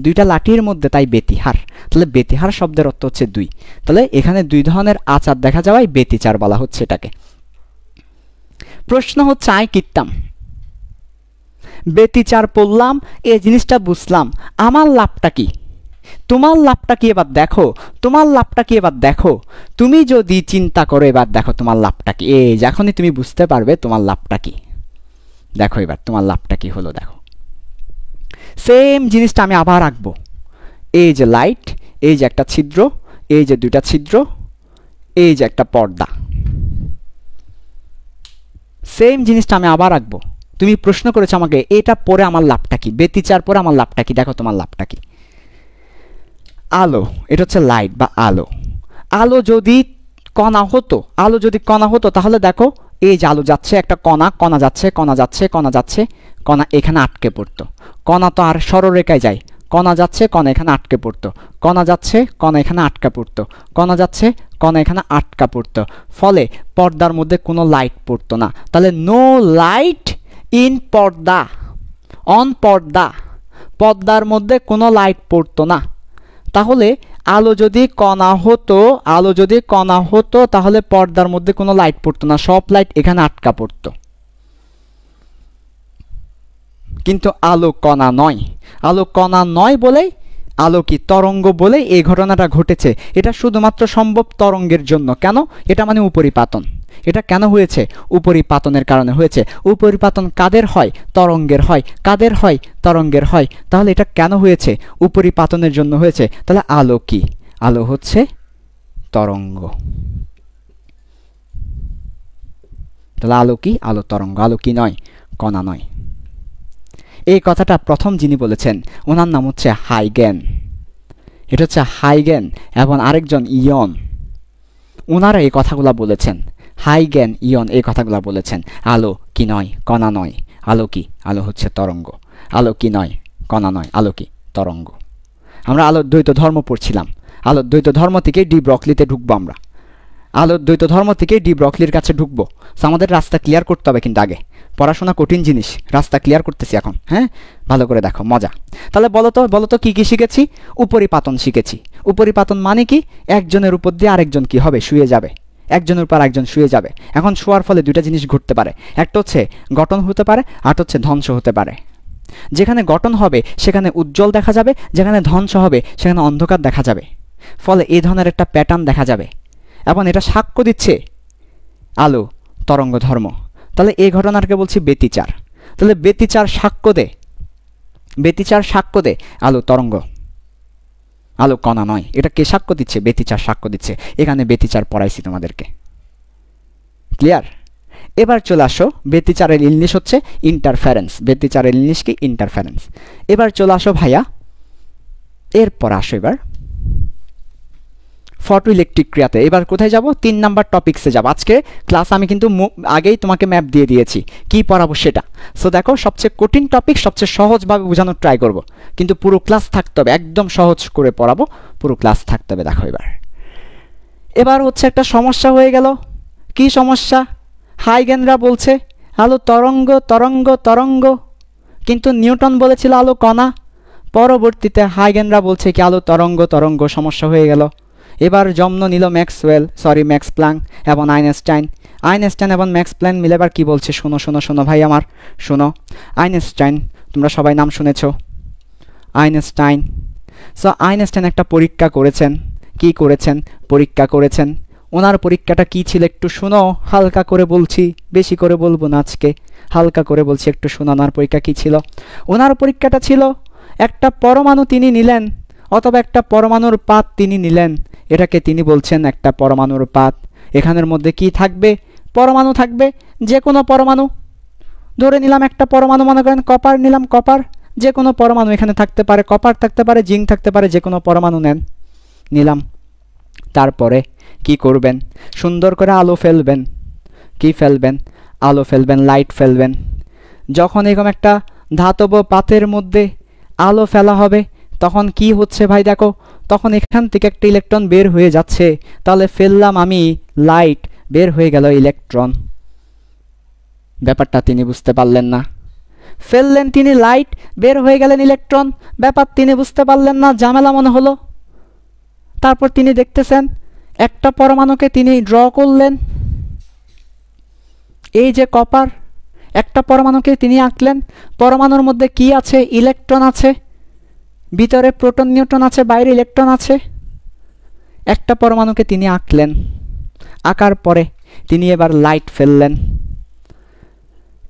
2টা লাঠির মধ্যে, তাই ব্যতিহার। তাহলে ব্যতিহার শব্দের অর্থ হচ্ছে 2। তাহলে এখানে 2 ধরনের আচার দেখা যাওয়ায় ব্যতিচার বলা হচ্ছে এটাকে। প্রশ্ন হচ্ছে, আয় কিতাম, ব্যতিচার পড়লাম, এই জিনিসটা বুঝলাম, আমার লাভটা কি? তোমার লাভটা কি এবার দেখো, তোমার লাভটা কি এবার দেখো। তুমি যদি চিন্তা করো এবার দেখো তোমার লাভটা কি। এই যখনই তুমি বুঝতে পারবে তোমার লাভটা কি, দেখো এবার তোমার লাভটা কি হলো। দেখো, সেম জিনিসটা আমি আবার আঁকবো। এই যে লাইট, এই যে একটা ছিদ্র, এই যে 2টা ছিদ্র, এই যে একটা পর্দা, সেম জিনিসটা আমি আবার আঁকবো। তুমি প্রশ্ন করেছো আমাকে এটা পরে আমার লাভটা কি, ব্যতিচার পরে আমার লাভটা কি, দেখো তোমার লাভটা কি। আলো, এটা হচ্ছে লাইট বা আলো। আলো যদি কণা হতো, আলো যদি কণা হতো তাহলে দেখো এই যে আলো যাচ্ছে, একটা কণা, কণা যাচ্ছে, কণা যাচ্ছে, কণা যাচ্ছে, কণা এখানে আটকে পড়তো। কণা তো আর সরলরেখায় যায়, কণা যাচ্ছে, কণা এখানে আটকে পড়তো, কণা যাচ্ছে, কণা এখানে আটকা পড়তো, কণা যাচ্ছে, কণা এখানে আটকা পড়তো, ফলে পর্দার মধ্যে কোনো লাইট পড়তো না। তাহলে নো লাইট ইন পর্দা, অন পর্দা, পর্দার মধ্যে কোনো লাইট পড়তো না। তাহলে আলো যদি কণা হতো, আলো যদি কণা হতো তাহলে পর্দার মধ্যে কোনো লাইট পড়তো না, সব লাইট এখানে আটকা পড়তো। কিন্তু আলো কণা নয়, আলো কণা নয় বলেই, আলো কি তরঙ্গ বলেই এই ঘটনাটা ঘটেছে। এটা শুধুমাত্র সম্ভব তরঙ্গের জন্য। কেন? এটা মানে উপরিপাতন। এটা কেন হয়েছে? উপরিপাতনের কারণে হয়েছে। উপরিপাতন কাদের হয়? তরঙ্গের হয়। কাদের হয়? তরঙ্গের হয়। তাহলে এটা কেন হয়েছে? উপরিপাতনের জন্য হয়েছে। তাহলে আলো কি? আলো হচ্ছে তরঙ্গ। তাহলে আলো কি? আলো তরঙ্গ। আলো কি নয়? কণা নয়। এই কথাটা প্রথম যিনি বলেছেন ওনার নাম হচ্ছে হাইগেন। এটা হচ্ছে হাইগেন এবং আরেকজন ইয়ন, ওনারা এই কথাগুলো বলেছেন। হাইগেন, ইয়ন এই কথাগুলো বলেছেন। আলো কি নয়? কণা নয়। আলো কি? আলো হচ্ছে তরঙ্গ। আলো কি নয়? কণা নয়। আলো কি? তরঙ্গ। আমরা আলোর দ্বৈত ধর্ম পড়ছিলাম। আলোর দ্বৈত ধর্ম থেকে ডি ব্রকলিতে ঢুকবো আমরা। আলোর দ্বৈত ধর্ম থেকে ডি ব্রকলির কাছে ঢুকবো। আমাদের রাস্তা ক্লিয়ার করতে হবে, কিন্তু আগে পড়াশোনা কঠিন জিনিস, রাস্তা ক্লিয়ার করতেছি এখন। হ্যাঁ, ভালো করে দেখো, মজা। তাহলে বলো তো কি কি শিখেছি? উপরিপাতন শিখেছি। উপরিপাতন মানে কি? একজনের উপর দিয়ে আরেকজন কি হবে? শুয়ে যাবে। একজনের উপর আরেকজন শুয়ে যাবে। এখন শোয়ার ফলে দুইটা জিনিস ঘটতে পারে। একটা হচ্ছে গঠন হতে পারে, আর হচ্ছে ধ্বংস হতে পারে। যেখানে গঠন হবে সেখানে উজ্জ্বল দেখা যাবে, যেখানে ধ্বংস হবে সেখানে অন্ধকার দেখা যাবে। ফলে এই ধরনের একটা প্যাটার্ন দেখা যাবে এবং এটা সাক্ষ্য দিচ্ছে আলো তরঙ্গ ধর্ম। তাহলে এই ঘটনাটাকে বলছি ব্যতিচার। তাহলে ব্যতিচার সাক্ষ্য দে, ব্যতিচার সাক্ষ্য দে আলো তরঙ্গ, আলো কণা নয়। এটা কে সাক্ষ্য দিচ্ছে? ব্যতিচার সাক্ষ্য দিচ্ছে। এখানে ব্যতিচার পড়াইছি তোমাদেরকে। ক্লিয়ার? এবার চলে আসো, ব্যতিচারের ইংলিশ হচ্ছে ইন্টারফারেন্স। ব্যতিচারের ইংলিশ কি? ইন্টারফারেন্স। এবার চলে আসো ভাইয়া, এরপর আসো এবার ফটো ইলেকট্রিক ক্রিয়াতে। এবার কোথায় যাব? 3 নাম্বার টপিক্সে যাব। আজকে ক্লাস আমি কিন্তু আগেই তোমাকে ম্যাপ দিয়ে দিয়েছি কি পড়াবো সেটা। সো দেখো, সবচেয়ে কঠিন টপিক সবচেয়ে সহজভাবে বোঝানোর ট্রাই করব, কিন্তু পুরো ক্লাস থাকতে হবে, একদম সহজ করে পড়াবো, পুরো ক্লাস থাকতে হবে। দেখো এবার হচ্ছে একটা সমস্যা হয়ে গেল। কি সমস্যা? হাইগেনরা বলছে আলো তরঙ্গ, তরঙ্গ, তরঙ্গ, কিন্তু নিউটন বলেছিল আলো কণা। পরবর্তীতে হাইগেনরা বলছে কি আলো তরঙ্গ, তরঙ্গ। সমস্যা হয়ে গেল। এবার জন্ম নিল ম্যাক্স প্ল্যাঙ্ক এবং আইনস্টাইন। আইনস্টাইন এবং ম্যাক্স প্ল্যাঙ্ক মিলে এবার কি বলছে? শোনো শোনো শোনো ভাই আমার, শোনো। আইনস্টাইন, তোমরা সবাই নাম শুনেছ আইনস্টাইন। সো আইনস্টাইন একটা পরীক্ষা করেছেন। কি করেছেন? পরীক্ষা করেছেন। ওনার পরীক্ষাটা কি ছিল একটু শোনো, হালকা করে বলছি, বেশি করে বলবো না আজকে, হালকা করে বলছি, একটু শোনো। ওনার পরীক্ষা কি ছিল? ওনার পরীক্ষাটা ছিল একটা পরমাণু তিনি নিলেন, অথবা একটা পরমাণুর পাত তিনি নিলেন। এটাকে তিনি বলছেন একটা পরমাণুর পাত। এখানের মধ্যে কি থাকবে? পরমাণু থাকবে, যে কোনো পরমাণু। ধরে নিলাম একটা পরমাণু, মনে করেন কপার নিলাম, কপার। যে কোনো পরমাণু এখানে থাকতে পারে, কপার থাকতে পারে, জিঙ্ক থাকতে পারে, যে কোনো পরমাণু নেন, নিলাম। তারপরে কি করবেন? সুন্দর করে আলো ফেলবেন। কি ফেলবেন? আলো ফেলবেন, লাইট ফেলবেন। যখন এরকম একটা ধাতব পাতের মধ্যে আলো ফেলা হবে তখন কি হচ্ছে ভাই? দেখো, তখন এখান থেকে একটা ইলেকট্রন বের হয়ে যাচ্ছে। তাহলে ফেললাম আমি লাইট, বের হয়ে গেল ইলেকট্রন। ব্যাপারটা তিনি বুঝতে পারলেন না। ফেললেন তিনি লাইট, বের হয়ে গেলেন ইলেকট্রন। ব্যাপার তিনি বুঝতে পারলেন না, ঝামেলা মনে হলো। তারপর তিনি দেখতেছেন একটা পরমাণুকে তিনি ড্র করলেন, এই যে কপার। একটা পরমাণুকে তিনি আঁকলেন। পরমাণুর মধ্যে কি আছে? ইলেকট্রন আছে, ভিতরে প্রোটন নিউট্রন আছে, বাইরে ইলেকট্রন আছে। একটা পরমাণুকে তিনি আঁকলেন। আঁকার পরে তিনি এবার লাইট ফেললেন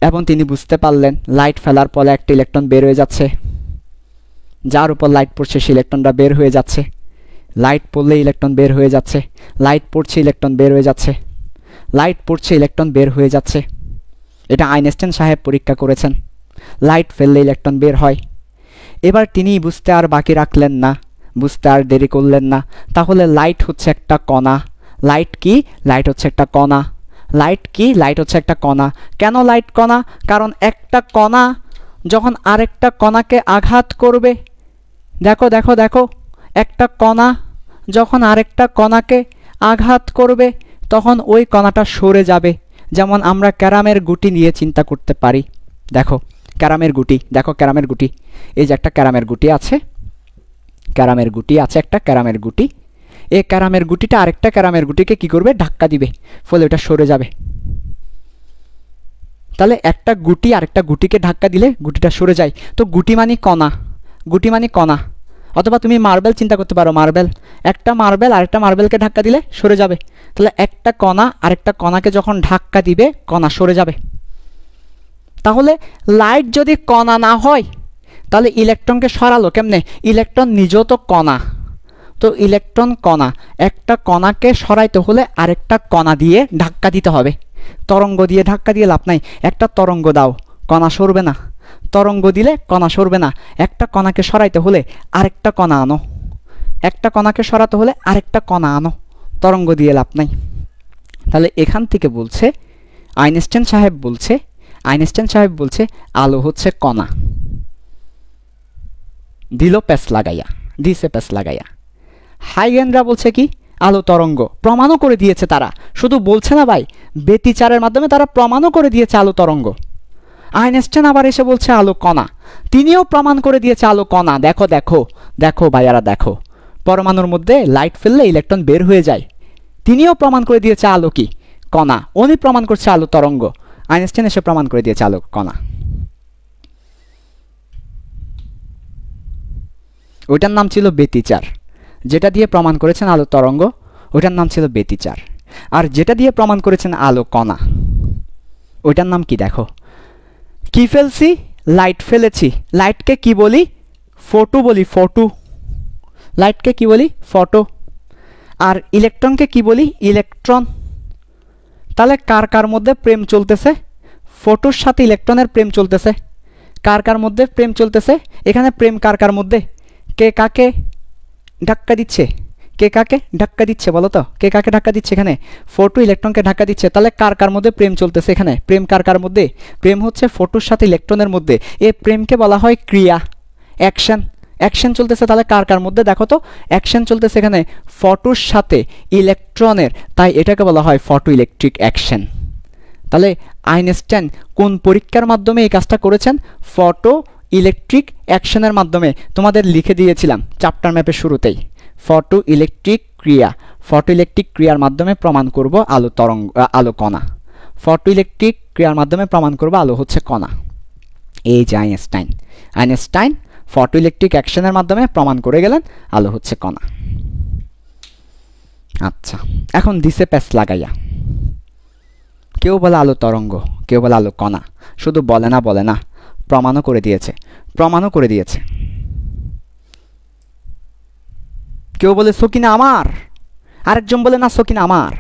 এবং তিনি বুঝতে পারলেন লাইট ফেলার পরে একটা ইলেকট্রন বের হয়ে যাচ্ছে। যার উপর লাইট পড়ছে সেই ইলেকট্রনটা বের হয়ে যাচ্ছে। লাইট পড়লে ইলেকট্রন বের হয়ে যাচ্ছে, লাইট পড়ছে ইলেকট্রন বের হয়ে যাচ্ছে, লাইট পড়ছে ইলেকট্রন বের হয়ে যাচ্ছে। এটা আইনস্টাইন সাহেব পরীক্ষা করেছেন। লাইট ফেললে ইলেকট্রন বের হয়। এবার তিনি বুঝতে আর বাকি রাখলেন না, বুঝতে আর দেরি করলেন না। তাহলে লাইট হচ্ছে একটা কণা। লাইট কি? লাইট হচ্ছে একটা কণা। লাইট কি? লাইট হচ্ছে একটা কণা। কেন লাইট কণা? কারণ একটা কণা যখন আরেকটা কণাকে আঘাত করবে, দেখো দেখো দেখো, একটা কণা যখন আরেকটা কণাকে আঘাত করবে তখন ওই কণাটা সরে যাবে। যেমন আমরা ক্যারামের গুটি নিয়ে চিন্তা করতে পারি। দেখো ক্যারামের গুটি, দেখো ক্যারামের গুটি, এই যে একটা ক্যারামের গুটি আছে, ক্যারামের গুটি আছে, একটা ক্যারামের গুটি। এই ক্যারামের গুটিটা আরেকটা ক্যারামের গুটিকে কি করবে? ধাক্কা দিবে, ফলে ওটা সরে যাবে। তাহলে একটা গুটি আরেকটা গুটিকে ধাক্কা দিলে গুটিটা সরে যায়। তো গুটি মানে কণা, গুটি মানে কণা। অথবা তুমি মার্বেল চিন্তা করতে পারো, মার্বেল, একটা মার্বেল আরেকটা মার্বেলকে ধাক্কা দিলে সরে যাবে। তাহলে একটা কণা আরেকটা কণাকে যখন ধাক্কা দিবে কণা সরে যাবে। তাহলে লাইট যদি কণা না হয় তাহলে ইলেকট্রনকে সরালো কেমনে? ইলেকট্রন নিজেও তো কণা, তো ইলেকট্রন কণা, একটা কণাকে সরাইতে হলে আরেকটা কণা দিয়ে ধাক্কা দিতে হবে। তরঙ্গ দিয়ে ধাক্কা দিয়ে লাভ নাই। একটা তরঙ্গ দাও, কণা সরবে না। তরঙ্গ দিলে কণা সরবে না। একটা কণাকে সরাইতে হলে আরেকটা কণা আনো, একটা কণাকে সরাতে হলে আরেকটা কণা আনো, তরঙ্গ দিয়ে লাভ নাই। তাহলে এখান থেকে বলছে আইনস্টাইন সাহেব বলছে, আইনস্টাইন সাহেব বলছে আলো হচ্ছে কণা। দিল প্যাস লাগাইয়া, দিছে প্যাস লাগাইয়া। হাইগেনরা বলছে কি? আলো তরঙ্গ। প্রমাণও করে দিয়েছে তারা, শুধু বলছে না ভাই, ব্যতিচারের মাধ্যমে তারা প্রমাণও করে দিয়েছে আলো তরঙ্গ। আইনস্টাইন আবার এসে বলছে আলো কণা, তিনিও প্রমাণ করে দিয়েছে আলো কণা। দেখো দেখো দেখো ভাইয়ারা দেখো, পরমাণুর মধ্যে লাইট ফেললে ইলেকট্রন বের হয়ে যায়। তিনিও প্রমাণ করে দিয়েছে আলো কি? কণা। উনি প্রমাণ করছে আলো তরঙ্গ, আইনস্টাইন এসে প্রমাণ করে দিয়েছে আলো কণা। ওইটার নাম ছিল ব্যতিচার। যেটা দিয়ে প্রমাণ করেছেন আলো তরঙ্গ ওইটার নাম ছিল ব্যতিচার। আর যেটা দিয়ে প্রমাণ করেছেন আলো কণা ওইটার নাম কি? দেখো, কি ফেলছি? লাইট ফেলেছি। লাইটকে কি বলি? ফটো বলি, ফটো। লাইটকে কি বলি? ফটো। আর ইলেকট্রনকে কি বলি? ইলেকট্রন। তাহলে কার কার মধ্যে প্রেম চলতেছে? ফটোর সাথে ইলেকট্রনের প্রেম চলতেছে। কার কার মধ্যে প্রেম চলতেছে? এখানে প্রেম কার কার মধ্যে? কে কাকে ধাক্কা দিচ্ছে? কে কাকে ধাক্কা দিচ্ছে বলো তো? কে কাকে ধাক্কা দিচ্ছে? এখানে ফটো ইলেকট্রনকে ধাক্কা দিচ্ছে। তাহলে কার কার মধ্যে প্রেম চলতেছে? এখানে প্রেম কার কার মধ্যে? প্রেম হচ্ছে ফটোর সাথে ইলেকট্রনের মধ্যে। এই প্রেমকে বলা হয় ক্রিয়া, অ্যাকশন। অ্যাকশন চলতেছে তাহলে কার কার মধ্যে? দেখো তো, অ্যাকশন চলতেছে এখানে ফটোর সাথে ইলেকট্রনের, তাই এটাকে বলা হয় ফটো ইলেকট্রিক অ্যাকশন। তাহলে আইনস্টাইন কোন পরীক্ষার মাধ্যমে এই কাজটা করেছেন? ফটো ইলেকট্রিক অ্যাকশনের মাধ্যমে। তোমাদের লিখে দিয়েছিলাম চ্যাপ্টার ম্যাপের শুরুতেই, ফটো ইলেকট্রিক ক্রিয়া। ফটো ইলেকট্রিক ক্রিয়ার মাধ্যমে প্রমাণ করব আলো তরঙ্গ, আলো কণা। ফটো ইলেকট্রিক ক্রিয়ার মাধ্যমে প্রমাণ করব আলো হচ্ছে কণা। এই যে আইনস্টাইন, আইনস্টাইন ফটো ইলেকট্রিক অ্যাকশনের মাধ্যমে প্রমাণ করে গেলেন আলো হচ্ছে কণা। আচ্ছা, এখন দিছে প্যাচ লাগাইয়া। কেউ বলে আলো তরঙ্গ, কেউ বলে আলো কণা। শুধু বলে না, বলে না, প্রমাণও করে দিয়েছে, প্রমাণও করে দিয়েছে। কেউ বলে সকিনা আমার, আরেকজন বলে না সকিনা আমার,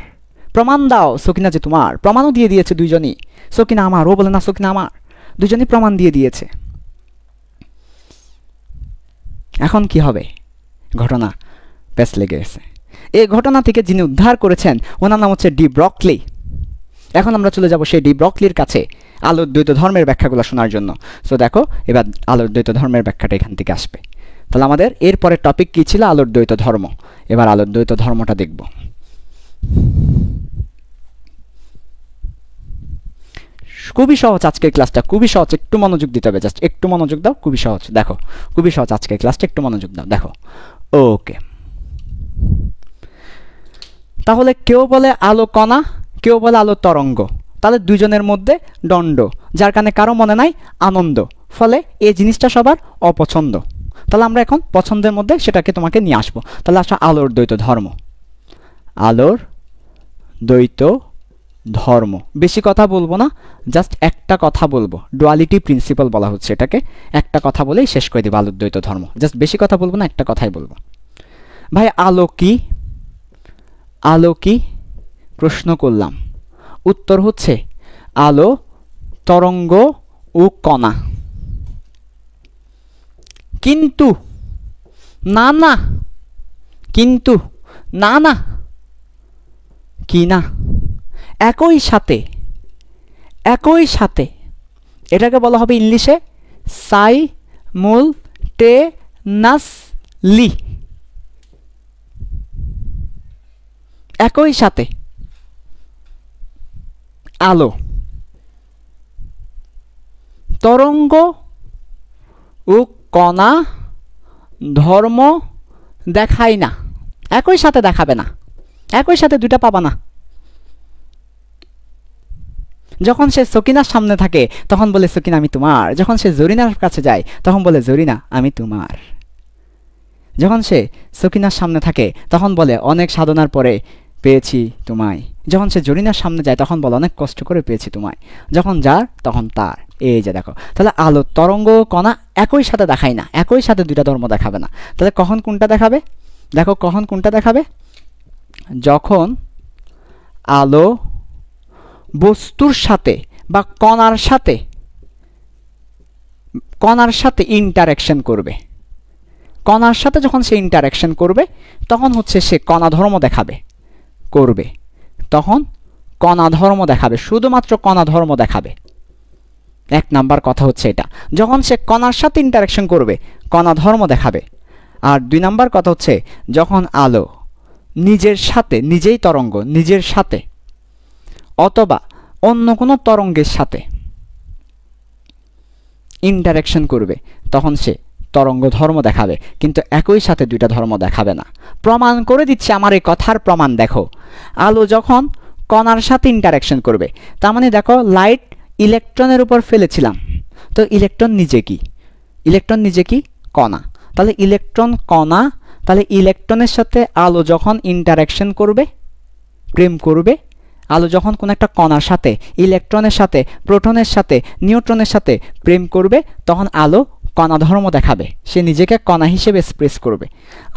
প্রমাণ দাও সকিনা যে তোমার। প্রমাণও দিয়ে দিয়েছে দুইজনই, সকিনা আমার, ও বলে না সকিনা আমার, দুজনই প্রমাণ দিয়ে দিয়েছে। এখন কি হবে? ঘটনা প্যাচ লেগে গেছে। এই ঘটনা থেকে যিনি উদ্ধার করেছেন ওনার নাম হচ্ছে ডি ব্রকলি। এখন আমরা চলে যাব সেই ডি ব্রকলির কাছে আলোর দ্বৈত ধর্মের ব্যাখ্যাগুলো শোনার জন্য। সো দেখো, এবার আলোর দ্বৈত ধর্মের ব্যাখ্যাটা এখান থেকে আসবে। তাহলে আমাদের এরপরের টপিক কী ছিল? আলোর দ্বৈত ধর্ম। এবার আলোর দ্বৈত ধর্মটা দেখব। খুবই সহজ আজকের ক্লাসটা, খুবই সহজ। একটু মনোযোগ দিতে হবে, জাস্ট একটু মনোযোগ দাও। খুবই সহজ, দেখো খুবই সহজ আজকের ক্লাসটা, একটু মনোযোগ দাও। দেখো, ওকে। তাহলে কেউ বলে আলো কণা, কেউ বলে আলো তরঙ্গ। তাহলে দুজনের মধ্যে দ্বন্দ্ব, যার কারণে কারো মনে নাই আনন্দ, ফলে এই জিনিসটা সবার অপছন্দ। তাহলে আমরা এখন পছন্দের মধ্যে সেটাকে তোমাকে নিয়ে আসবো। তাহলে আসো আলোর দ্বৈত ধর্ম। আলোর দ্বৈত ধর্ম, বেশি কথা বলবো না, জাস্ট একটা কথা বলবো। ডুয়ালিটি প্রিন্সিপাল বলা হচ্ছে এটাকে। একটা কথা বলেই শেষ করে দেবো আলোর দ্বৈত ধর্ম। জাস্ট বেশি কথা বলবো না, একটা কথাই বলবো। ভাই আলো কি? আলো কি প্রশ্ন করলাম, উত্তর হচ্ছে আলো তরঙ্গ ও কণা। কিন্তু না না, কিন্তু না না, কি না, একই সাথে, একই সাথে, এটাকে বলা হবে ইংলিশে সাইমুলটেনাসলি, একই সাথে। আলো তরঙ্গ ও কণা ধর্ম দেখায় না, একই সাথে দেখাবে না, একই সাথে দুইটা পাবা না। যখন সে সকিনার সামনে থাকে তখন বলে সকিনা আমি তোমার, যখন সে জরিনার কাছে যায় তখন বলে জরিনা আমি তোমার। যখন সে সকিনার সামনে থাকে তখন বলে অনেক সাধনার পরে পেয়েছি তোমায়, যখন সে জরিনার সামনে যায় তখন বলে অনেক কষ্ট করে পেয়েছি তোমায়, যখন যার তখন তার। এই যে দেখো, তাহলে আলো তরঙ্গ কণা একই সাথে দেখায় না, একই সাথে দুইটা ধর্ম দেখাবে না। তাহলে কখন কোনটা দেখাবে? দেখো কখন কোনটা দেখাবে, যখন আলো বস্তুর সাথে বা কণার সাথে, কণার সাথে ইন্টারঅ্যাকশন করবে, কণার সাথে যখন সে ইন্টারঅ্যাকশন করবে তখন হচ্ছে সে কণা ধর্ম দেখাবে, করবে তখন কণা ধর্ম দেখাবে, শুধুমাত্র কণা ধর্ম দেখাবে। এক নাম্বার কথা হচ্ছে এটা, যখন সে কণার সাথে ইন্টারঅ্যাকশন করবে কণা ধর্ম দেখাবে। আর দুই নাম্বার কথা হচ্ছে যখন আলো নিজের সাথে, নিজেই তরঙ্গ, নিজের সাথে অথবা অন্য কোনো তরঙ্গের সাথে ইন্টারঅ্যাকশন করবে তখন সে তরঙ্গ ধর্ম দেখাবে, কিন্তু একই সাথে দুইটা ধর্ম দেখাবে না। প্রমাণ করে দিচ্ছে আমার এই কথার প্রমাণ দেখো, আলো যখন কণার সাথে ইন্টারঅ্যাকশন করবে, তার মানে দেখো লাইট ইলেকট্রনের উপর ফেলেছিলাম, তো ইলেকট্রন নিজে কি? ইলেকট্রন নিজে কি? কণা। তাহলে ইলেকট্রন কণা, তাহলে ইলেকট্রনের সাথে আলো যখন ইন্টারঅ্যাকশন করবে, প্রেম করবে, আলো যখন কোনো একটা কণার সাথে, ইলেকট্রনের সাথে, প্রোটনের সাথে, নিউট্রনের সাথে প্রেম করবে তখন আলো কণা ধর্ম দেখাবে, সে নিজেকে কণা হিসেবে এক্সপ্রেস করবে।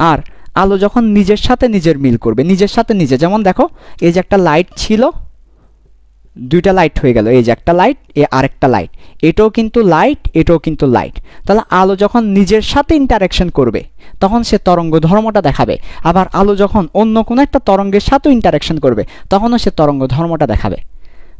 আর আলো যখন নিজের সাথে নিজের মিল করবে, নিজের সাথে নিজে, যেমন দেখো এই যে একটা লাইট ছিল, দুইটা লাইট হয়ে গেল, এই যে একটা লাইট, এ আরেকটা লাইট, এটাও কিন্তু লাইট, এটাও কিন্তু লাইট। তাহলে আলো যখন নিজের সাথে ইন্টারঅ্যাকশন করবে তখন সে তরঙ্গ ধর্মটা দেখাবে, আবার আলো যখন অন্য কোনো একটা তরঙ্গের সাথেও ইন্টারঅ্যাকশন করবে তখনও সে তরঙ্গ ধর্মটা দেখাবে।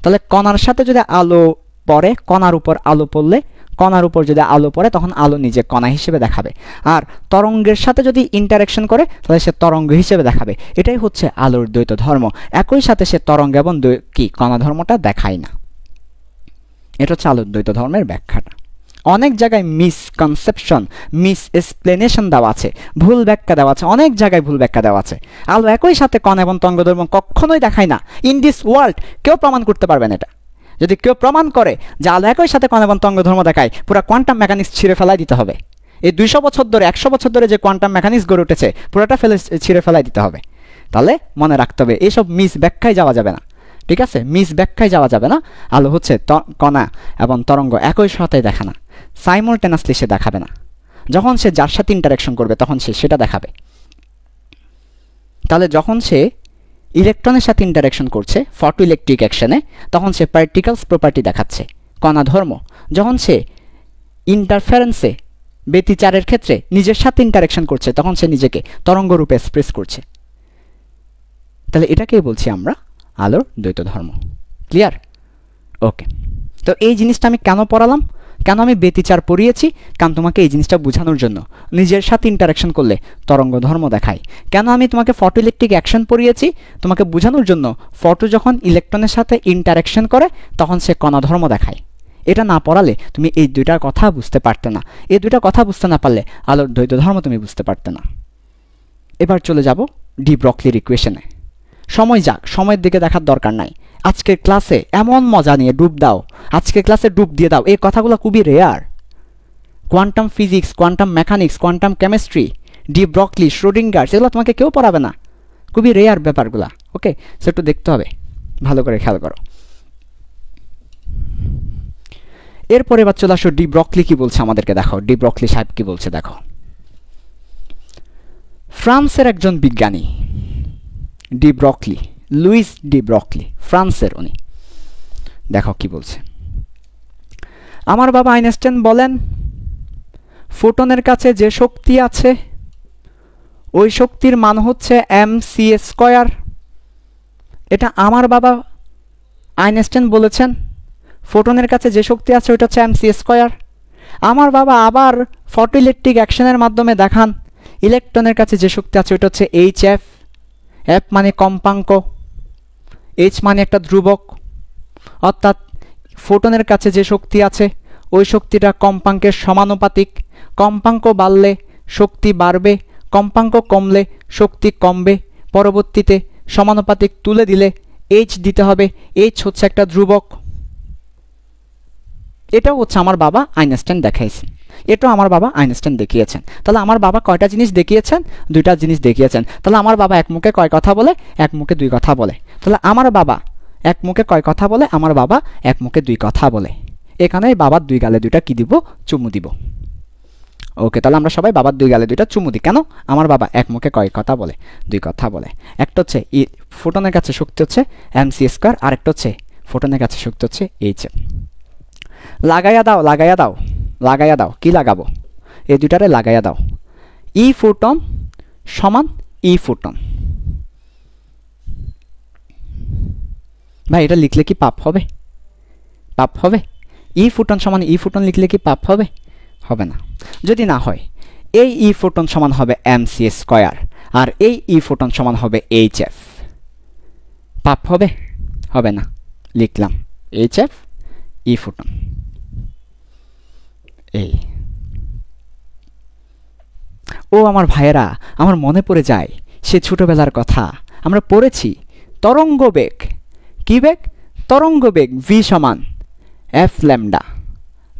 তাহলে কণার সাথে যদি আলো পড়ে, কণার উপর আলো পড়লে, কণার উপর যদি আলো পড়ে তখন আলো নিজে কণা হিসেবে দেখাবে, আর তরঙ্গের সাথে যদি ইন্টারঅ্যাকশন করে তাহলে সে তরঙ্গ হিসেবে দেখাবে। এটাই হচ্ছে আলোর দ্বৈত ধর্ম, একই সাথে সে তরঙ্গ এবং কি কণা ধর্মটা দেখায় না। এটা হচ্ছে আলোর দ্বৈত ধর্মের ব্যাখ্যাটা। অনেক জায়গায় মিসকনসেপশন, মিস এক্সপ্লেনেশন দেওয়া আছে, ভুল ব্যাখ্যা দেওয়া আছে, অনেক জায়গায় ভুল ব্যাখ্যা দেওয়া আছে। আলো একই সাথে কণা এবং তরঙ্গ ধর্ম কখনোই দেখায় না, ইন দিস ওয়ার্ল্ড কেউ প্রমাণ করতে পারবেন এটা। যদি কেউ প্রমাণ করে যে আলো একই সাথে কণা এবং তরঙ্গ ধর্ম দেখায়, পুরো কোয়ান্টাম মেকানিক্স ছিঁড়ে ফেলাই দিতে হবে। এই 200 বছর ধরে, 100 বছর ধরে যে কোয়ান্টাম মেকানিক্স গড়ে উঠেছে পুরোটা ছিঁড়ে ফেলাই দিতে হবে। তাহলে মনে রাখতে হবে এইসব মিস ব্যাখ্যায় যাওয়া যাবে না, ঠিক আছে? মিস ব্যাখ্যায় যাওয়া যাবে না। আলো হচ্ছে কণা এবং তরঙ্গ একই সাথে দেখা না, সাইমultaneously সে দেখাবে না। যখন সে যার সাথে ইন্টারঅ্যাকশন করবে তখন সে সেটা দেখাবে। তাহলে যখন সে ইলেকট্রনের সাথে ইন্টারঅ্যাকশন করছে ফটো ইলেকট্রিক অ্যাকশনে তখন সে পার্টিকলস প্রপার্টি দেখাচ্ছে, কণা ধর্ম। যখন সে ইন্টারফারেন্সে, ব্যতিচারের ক্ষেত্রে নিজের সাথে ইন্টারঅ্যাকশন করছে তখন সে নিজেকে তরঙ্গ রূপে এক্সপ্রেস করছে। তাহলে এটাকেই বলছি আমরা আলোর দ্বৈত ধর্ম। ক্লিয়ার? ওকে, তো এই জিনিসটা আমি কেন পড়ালাম, কেন আমি ব্যতিচার পড়িয়েছি? কারণ তোমাকে এই জিনিসটা বোঝানোর জন্য, নিজের সাথে ইন্টারঅ্যাকশন করলে তরঙ্গ ধর্ম দেখায়। কেন আমি তোমাকে ফটো ইলেকট্রিক অ্যাকশন পড়িয়েছি? তোমাকে বোঝানোর জন্য, ফটো যখন ইলেকট্রনের সাথে ইন্টারঅ্যাকশন করে তখন সে কণা ধর্ম দেখায়। এটা না পড়ালে তুমি এই দুইটার কথা বুঝতে পারতে না। এই দুইটা কথা বুঝতে না পারলে আলোর দ্বৈত ধর্ম তুমি বুঝতে পারতে না। এবার চলে যাব ডি ব্রগলির ইকুয়েশনে। সময় যাক, সময়ের দিকে দেখার দরকার নাই। আজকের ক্লাসে এমন মজা নিয়ে ডুব দাও, আজকের ক্লাসে ডুব দিয়ে দাও। এই কথাগুলো খুবই rare. Quantum physics, quantum mechanics, quantum chemistry, de Broglie, Schrödinger, এগুলো তোমাকে কেউ পড়াবে না। খুবই রেয়ার ব্যাপারগুলা। ওকে, সে একটু দেখতে হবে, ভালো করে খেয়াল করো। এরপরে এবার চলে আসো ডি ব্রগলি কি বলছে আমাদেরকে। দেখো ডি ব্রগলি সাহেব কি বলছে দেখো। ফ্রান্সের একজন বিজ্ঞানী, de Broglie, Louis de Broglie, ফ্রান্সের উনি। দেখো কি বলছে। আমার বাবা আইনস্টাইন বলেন ফোটনের কাছে যে শক্তি আছে ওই শক্তির মান হচ্ছে mc স্কয়ার। এটা আমার বাবা আইনস্টাইন বলেছেন ফোটনের কাছে যে শক্তি আছে ওইটা হচ্ছে mc স্কয়ার। আমার বাবা আবার ফটোইলেকট্রিক অ্যাকশনের মাধ্যমে দেখান ইলেকট্রনের কাছে যে শক্তি আছে ওইটা হচ্ছে hf। f মানে কম্পাঙ্ক, h মানে একটা ধ্রুবক, অর্থাৎ ফোটনের কাছে যে শক্তি আছে ওই শক্তিটা কম্পাঙ্কের সমানুপাতিক। কম্পাঙ্ক বাড়লে শক্তি বাড়বে, কম্পাঙ্ক কমলে শক্তি কমবে। পরবর্তীতে সমানুপাতিক তুলে দিলে h দিতে হবে, h হচ্ছে একটা ধ্রুবক। এটাও হচ্ছে আমার বাবা আইনস্টাইন দেখাইছেন, এটাও আমার বাবা আইনস্টাইন দেখিয়েছেন। তাহলে আমার বাবা কয়টা জিনিস দেখিয়েছেন? দুইটা জিনিস দেখিয়েছেন। তাহলে আমার বাবা এক মুখে কয় কথা বলে? এক মুখে দুই কথা বলে। তাহলে আমার বাবা এক মুখে কয় কথা বলে? আমার বাবা এক মুখে দুই কথা বলে। এখানে বাবার দুই গালে দুইটা কি দিব? চুমু দিব। ওকে, তাহলে আমরা সবাই বাবার দুই গালে দুইটা চুমু দিই। কেন? আমার বাবা এক মুখে কয় কথা বলে? দুই কথা বলে। একটা হচ্ছে ফোটনের কাছে শক্তি হচ্ছে mc স্কয়ার, আর একটা হচ্ছে ফোটনের কাছে শক্তি হচ্ছে h। লাগাইয়া দাও, লাগাইয়া দাও, লাগাইয়া দাও। কি লাগাবো? এই দুইটারে লাগাইয়া দাও। ই ফোটন সমান ই ফোটন। ভাই এটা লিখলে কি পাপ হবে? পাপ হবে? ই ফোটন সমান ই ফোটন লিখলে কি পাপ হবে? হবে না। যদি না হয় এই ই ফোটন সমান হবে mc স্কয়ার আর এই ই ফোটন সমান হবে hf। পাপ হবে? হবে না। লিখলাম hf ই ফোটন। এই ও আমার ভাইয়েরা, আমার মনে পড়ে যায় সে ছোটবেলার কথা। আমরা পড়েছি তরঙ্গ বেগ। কি বেগ? তরঙ্গ বেগ v সমান f ল্যামডা।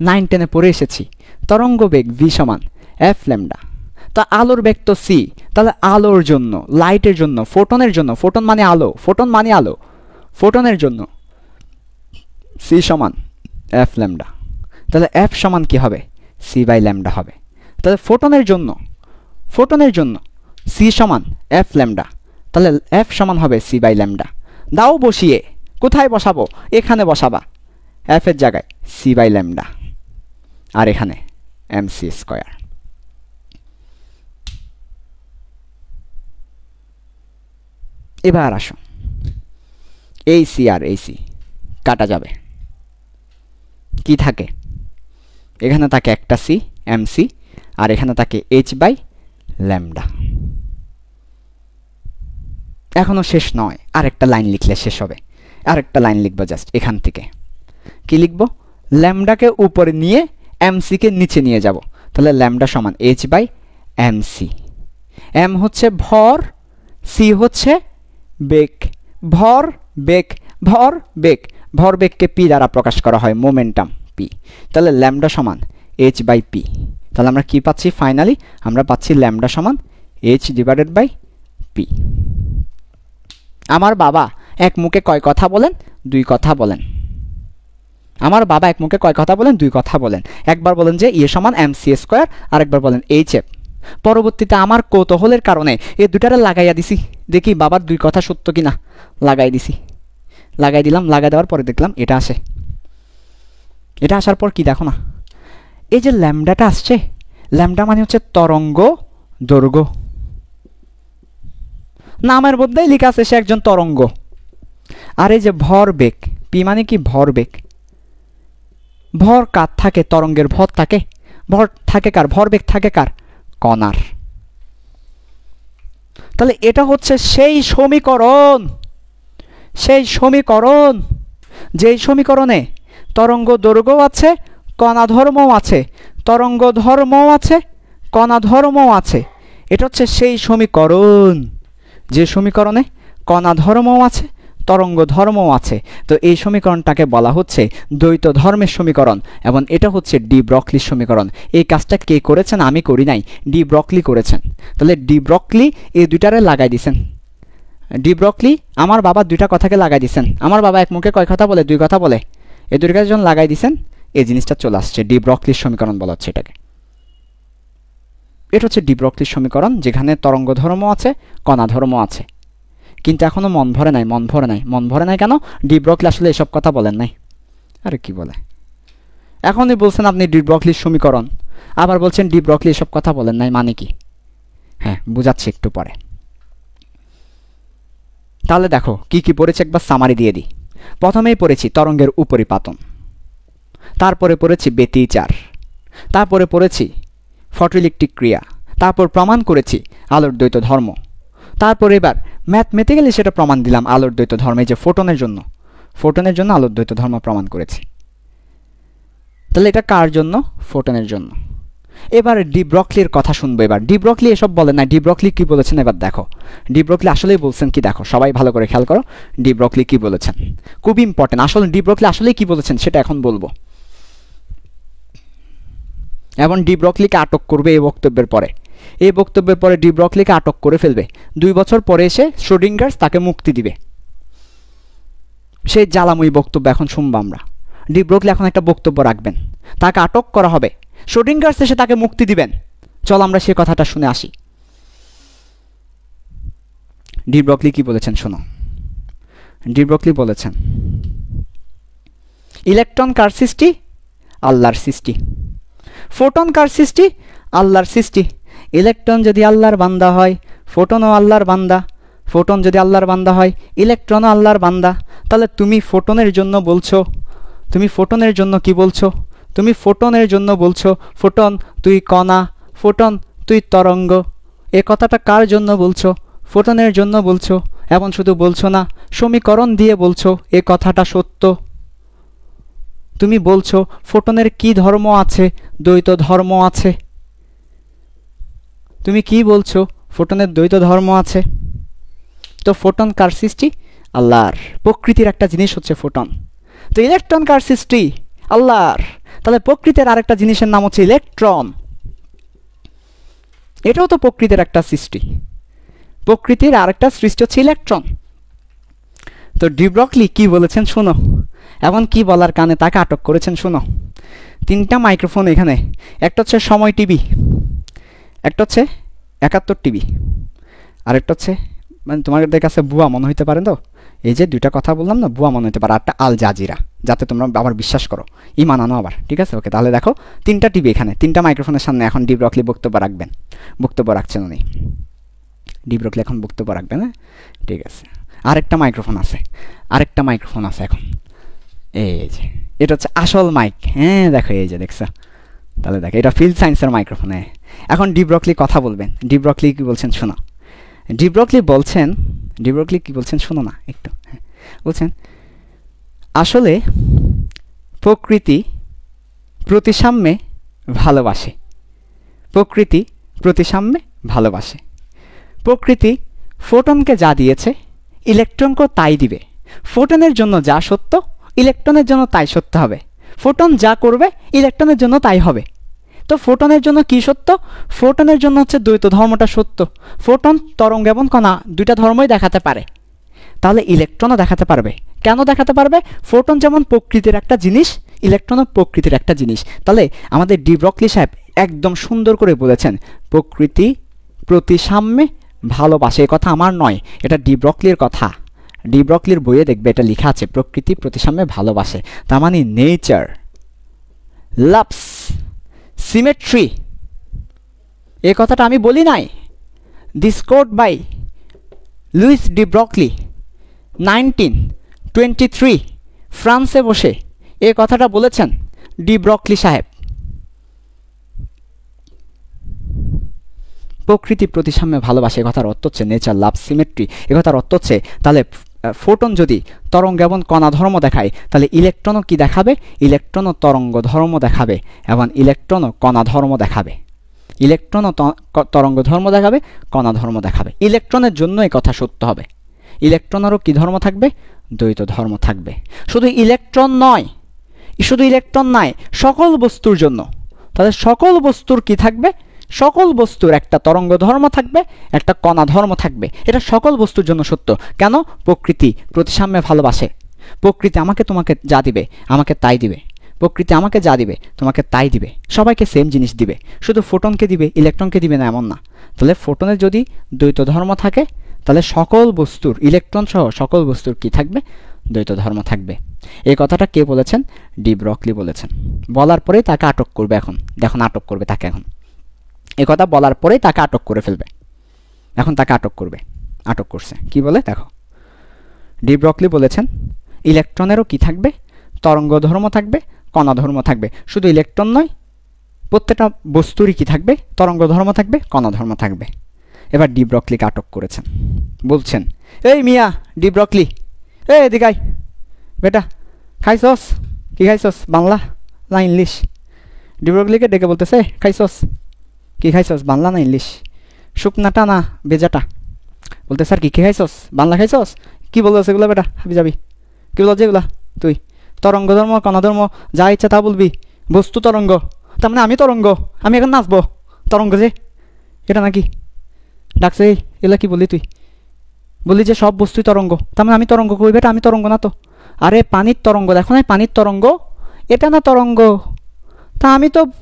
9-10 পড়ে এসেছি তরঙ্গ বেগ v সমান f ল্যামডা। তা আলোর বেগ তো c, তাহলে আলোর জন্য, লাইটের জন্য, ফোটনের জন্য, ফোটন মানে আলো, ফোটন মানে আলো, ফোটনের জন্য c সমান f ল্যামডা। তাহলে f সমান কি হবে? c বাই ল্যামডা হবে। তাহলে ফোটনের জন্য, ফোটনের জন্য c সমান f ল্যামডা, তাহলে f সমান হবে c বাই ল্যামডা। দাও বসিয়ে। কোথায় বসাবো? এখানে বসাবা, f এর জায়গায় c বাই ল্যামডা, আর এখানে mc স্কয়ার। এবার আসো, এই c আর এই c কাটা যাবে। কি থাকে? এখানে থাকে একটা c mc, আর এখানে থাকে h বাই ল্যামডা। এখনো শেষ নয়, আরেকটা লাইন লিখলে শেষ হবে। আরেকটা লাইন লিখবো জাস্ট এখান থেকে। কি লিখবো? ল্যামডাকে উপরে নিয়ে mc কে নিচে নিয়ে যাব। তাহলে ল্যামডা সমান h বাই mc। m হচ্ছে ভর, c হচ্ছে বেগ। ভর বেগ, ভর বেগ, ভর বেগকে p দ্বারা প্রকাশ করা হয়, মোমেন্টাম p। তাহলে ল্যামডা সমান h বাই p। তাহলে আমরা কি পাচ্ছি ফাইনালি? আমরা পাচ্ছি ল্যামডা সমান h ডিভাইডেড বাই p। আমার বাবা এক মুখে কয় কথা বলেন? দুই কথা বলেন। আমার বাবা এক মুখে কয় কথা বলেন? দুই কথা বলেন। একবার বলেন যে ই সমান mc স্কয়ার, আর একবার বলেন hf। পরবর্তীতে আমার কৌতূহলের কারণে এই দুটারে লাগাইয়া দিছি, দেখি বাবার দুই কথা সত্য কিনা। লাগাই দিছি, লাগাই দিলাম। লাগাই দেওয়ার পরে দেখলাম এটা আসে। এটা আসার পর কি দেখো না, এই যে ল্যামডাটা আসছে, ল্যামডা মানে হচ্ছে তরঙ্গ দৈর্ঘ্য। নামের মধ্যেই লেখা আছে সে একজন তরঙ্গ। আর এই যে ভর বেগ, পি মানে কি? ভর বেগ। ভর কার থাকে? তরঙ্গের ভর থাকে। ভর থাকে কার? ভর বেগ থাকে কার? কণার। তাহলে এটা হচ্ছে সেই সমীকরণ, সেই সমীকরণ যেই সমীকরণে তরঙ্গ দৈর্ঘ্য আছে, কণা ধর্মও আছে, তরঙ্গ ধর্মও আছে, কণা ধর্মও আছে। এটা হচ্ছে সেই সমীকরণ যে সমীকরণে কণা ধর্মও আছে, তরঙ্গ ধর্মও আছে। তো এই সমীকরণটাকে বলা হচ্ছে দ্বৈত ধর্মের সমীকরণ, এবং এটা হচ্ছে ডি ব্রকলির সমীকরণ। এই কাজটা কে করেছেন? আমি করি নাই, ডি ব্রকলি করেছেন। তাহলে ডি ব্রকলি এই দুইটারে লাগাই দিছেন। ডি ব্রকলি আমার বাবা দুইটা কথাকে লাগাই দিছেন। আমার বাবা এক মুখে কয় কথা বলে? দুই কথা বলে। এই দুইটা যখন লাগাই দিছেন এই জিনিসটা চলে আসছে, ডি ব্রকলির সমীকরণ বলা হচ্ছে এটাকে। এটা হচ্ছে ডি ব্রগলির সমীকরণ, যেখানে তরঙ্গ ধর্ম আছে, কণা ধর্ম আছে। কিন্তু এখনও মন ভরে নাই, মন ভরে নাই, মন ভরে নাই কেন? ডি ব্রগলি আসলে এসব কথা বলেন নাই। আরে কি বলে, এখনই বলছেন আপনি ডি ব্রগলির সমীকরণ, আবার বলছেন ডি ব্রগলি এসব কথা বলেন নাই, মানে কি? হ্যাঁ, বুঝাচ্ছি একটু পরে। তাহলে দেখো কি কি পড়েছি, একবার সামারি দিয়ে দিই। প্রথমেই পড়েছি তরঙ্গের উপরিপাতন, তারপরে পড়েছি ব্যতিচার, তারপরে পড়েছি ফটোইলেকট্রিক ক্রিয়া, তারপর প্রমাণ করেছি আলোর দ্বৈত ধর্ম, তারপর এবার ম্যাথমেটিক্যালি সেটা প্রমাণ দিলাম আলোর দ্বৈত ধর্মে, যে ফোটনের জন্য আলোর দ্বৈত ধর্ম প্রমাণ করেছি। তাহলে এটা কার জন্য? ফোটনের জন্য। এবার ডি ব্রগলির কথা শুনবো। এবার ডি ব্রগলি এসব বলেন না, ডি ব্রগলি কি বলেছেন এবার দেখো। ডি ব্রগলি আসলেই বলছেন কি দেখো, সবাই ভালো করে খেয়াল করো ডি ব্রগলি কি বলেছেন, খুব ইম্পর্টেন্ট। আসলে ডি ব্রগলি আসলেই কি বলেছেন সেটা এখন বলবো। এবং ডি ব্রগলিকে আটক করবে এই বক্তব্যের পরে, এই বক্তব্যের পরে ডি ব্রগলিকে আটক করে ফেলবে। 2 বছর পরে এসে শ্রোডিঙ্গার তাকে মুক্তি দিবে। সেই জ্বালাময়ী বক্তব্য এখন শুনবো আমরা। ডি ব্রগলি এখন একটা বক্তব্য রাখবেন, তাকে আটক করা হবে, শ্রোডিঙ্গার এসে তাকে মুক্তি দিবেন। চল আমরা সেই কথাটা শুনে আসি। ডি ব্রগলি কি বলেছেন শোনো। ডি ব্রগলি বলেছেন, ইলেকট্রন কার সৃষ্টি? আল্লাহর সৃষ্টি। ফোটন কার সৃষ্টি? আল্লাহর সৃষ্টি। ইলেকট্রন যদি আল্লাহর বান্দা হয়, ফোটনও আল্লাহর বান্দা। ফোটন যদি আল্লাহর বান্দা হয়, ইলেকট্রনও আল্লাহর বান্দা। তাহলে তুমি ফোটনের জন্য বলছো, তুমি ফোটনের জন্য কি বলছো? তুমি ফোটনের জন্য বলছো, ফোটন তুই কণা, ফোটন তুই তরঙ্গ। এ কথাটা কার জন্য বলছো? ফোটনের জন্য বলছো। এমন শুধু বলছো না, সমীকরণ দিয়ে বলছো এ কথাটা সত্য। তুমি বলছো ফোটনের কি ধর্ম আছে? দ্বৈত ধর্ম আছে। তুমি কি বলছো? ফোটনের দ্বৈত ধর্ম আছে। তো ফোটন কার সৃষ্টি? আল্লাহর। প্রকৃতির একটা জিনিস হচ্ছে ফোটন। তো ইলেকট্রন কার সৃষ্টি? আল্লাহর। তাহলে প্রকৃতির আরেকটা জিনিসের নাম হচ্ছে ইলেকট্রন। এটাও তো প্রকৃতির একটা সৃষ্টি। প্রকৃতির আরেকটা সৃষ্টি হচ্ছে ইলেকট্রন। তো ডি ব্রগলি কি বলেছেন শোনো, এমন কি বলার কারণে তাকে আটক করেছেন শোনো। 3টা মাইক্রোফোন এখানে, একটা হচ্ছে সময় টিভি, একটা হচ্ছে 71 টিভি, আরেকটা হচ্ছে মানে তোমাদের কাছে বুয়া মনে হইতে পারে তো, এই যে 2টা কথা বললাম না, বুয়া মনে হইতে পারে। আরটা আল জাজিরা, যাতে তোমরা আবার বিশ্বাস করো, ইমান আনো আবার, ঠিক আছে? ওকে, তাহলে দেখো 3টা টিভি এখানে, 3টা মাইক্রোফোনের সামনে এখন ডি ব্রগলি বক্তব্য রাখবেন। বক্তব্য রাখছেন উনি, ডি ব্রগলি এখন বক্তব্য রাখবেন। হ্যাঁ, ঠিক আছে। আরেকটা মাইক্রোফোন আছে, আরেকটা মাইক্রোফোন আছে এখন, এই যে এটা হচ্ছে আসল মাইক। হ্যাঁ দেখো, এই যে দেখছো, তাহলে দেখো এটা ফিল্ড সায়েন্সের মাইক্রোফোন। এখন ডি ব্রগলি কথা বলবেন। ডি ব্রগলি কি বলছেন শোনো। ডি ব্রগলি বলছেন, ডি ব্রগলি কি বলছেন শোনো না একটু। বলছেন আসলে প্রকৃতি প্রতিসাম্যে ভালোবাসে, প্রকৃতি প্রতিসাম্যে ভালোবাসে। প্রকৃতি ফোটনকে যা দিয়েছে ইলেকট্রনকে তাই দিবে। ফোটনের জন্য যা সত্য ইলেকট্রনের জন্য তাই সত্য হবে। ফোটন যা করবে ইলেকট্রনের জন্য তাই হবে। তো ফোটনের জন্য কি সত্য? ফোটনের জন্য হচ্ছে দ্বৈত ধর্মটা সত্য। ফোটন তরঙ্গ এবং কণা 2টা ধর্মই দেখাতে পারে, তাহলে ইলেকট্রনও দেখাতে পারবে। কেন দেখাতে পারবে? ফোটন যেমন প্রকৃতির একটা জিনিস, ইলেকট্রনও প্রকৃতির একটা জিনিস। তাহলে আমাদের ডি ব্রগলি সাহেব একদম সুন্দর করে বলেছেন প্রকৃতি প্রতিসাম্যে ভালোবাসে। এ কথা আমার নয়, এটা ডি ব্রগলির কথা। ডি ব্রগলির বইয়ে দেখবে এটা লেখা আছে, প্রকৃতি প্রতিসাম্যে ভালোবাসে। তার মানে নেচার লাভস সিমেট্রি। এই কথাটা আমি বলি নাই। This quote by Louis de Broglie 1923 ফ্রান্সে বসে এই কথাটা বলেছেন ডি ব্রগলি সাহেব। প্রকৃতি প্রতিসাম্যে ভালোবাসে, কথার অর্থ হচ্ছে নেচার লাভ সিমেট্রি। এ কথার অর্থ হচ্ছে তাহলে ফোটন যদি তরঙ্গ এবং কণা ধর্ম দেখায়, তাহলে ইলেকট্রনও কি দেখাবে? ইলেকট্রনও তরঙ্গ ধর্ম দেখাবে এবং ইলেকট্রনও কণা ধর্ম দেখাবে। ইলেকট্রনও তরঙ্গ ধর্ম দেখাবে, কণা ধর্ম দেখাবে। ইলেকট্রনের জন্য এই কথা সত্য হবে। ইলেকট্রনেরও কি ধর্ম থাকবে? দ্বৈত ধর্ম থাকবে। শুধু ইলেকট্রন নয়, শুধু ইলেকট্রন নয়, সকল বস্তুর জন্য। তাহলে সকল বস্তুর কি থাকবে? সকল বস্তুর একটা তরঙ্গ ধর্ম থাকবে, একটা কণা ধর্ম থাকবে। এটা সকল বস্তুর জন্য সত্য। কেন? প্রকৃতি প্রতিসাম্যে ভালোবাসে। প্রকৃতি আমাকে তোমাকে যা দিবে আমাকে তাই দিবে। প্রকৃতি আমাকে যা দিবে তোমাকে তাই দিবে, সবাইকে সেম জিনিস দিবে, শুধু ফোটনকে দিবে ইলেকট্রনকে দিবে না এমন না। তাহলে ফোটনের যদি দ্বৈত ধর্ম থাকে তাহলে সকল বস্তুর ইলেকট্রন সহ সকল বস্তুর কি থাকবে? দ্বৈত ধর্ম থাকবে। এই কথাটা কে বলেছেন? ডি ব্রগলি বলেছেন। বলার পরেই তাকে আটক করবে। এখন দেখুন আটক করবে তাকে। এখন এই কথা বলার পরেই তাকে আটক করে ফেলবে। এখন তাকে আটক করবে। আটক করছে কি বলে দেখো। ডি ব্রগলি বলেছেন ইলেকট্রনেরও কি থাকবে? তরঙ্গ ধর্ম থাকবে, কণা ধর্ম থাকবে। শুধু ইলেকট্রন নয়, প্রত্যেকটা বস্তুরই কি থাকবে? তরঙ্গ ধর্ম থাকবে, কণা ধর্ম থাকবে। এবার ডি ব্রগলিকে আটক করেছেন। বলছেন এই মিয়া ডি ব্রগলি, এই দিগাই বেটা, খাইছস? কি খাইছস? বাংলা না ইংলিশ? ডি ব্রগলিকে ডেকে বলতেছে খাইছস? কি খাইছস? বাংলা না ইংলিশ? শুকনাটা না বেজাটা? বলতে স্যার কি খাইছস? বাংলা খাইছস? কি বলতো সেগুলো বেটা? হাবি যাবি কি বলছ যেগুলা? তুই তরঙ্গ ধর্ম কণা ধর্ম যা ইচ্ছা তা বলবি। বস্তু তরঙ্গ, তার মানে আমি তরঙ্গ, আমি এখন নাচবো তরঙ্গ যে এটা নাকি ডাকছে? এগুলা কি বললি তুই? বললি যে সব বস্তুই তরঙ্গ, তার মানে আমি তরঙ্গ কই বেটা? আমি তরঙ্গ না তো। আরে পানির তরঙ্গ দেখো না, পানির তরঙ্গ, এটা না তরঙ্গ। তা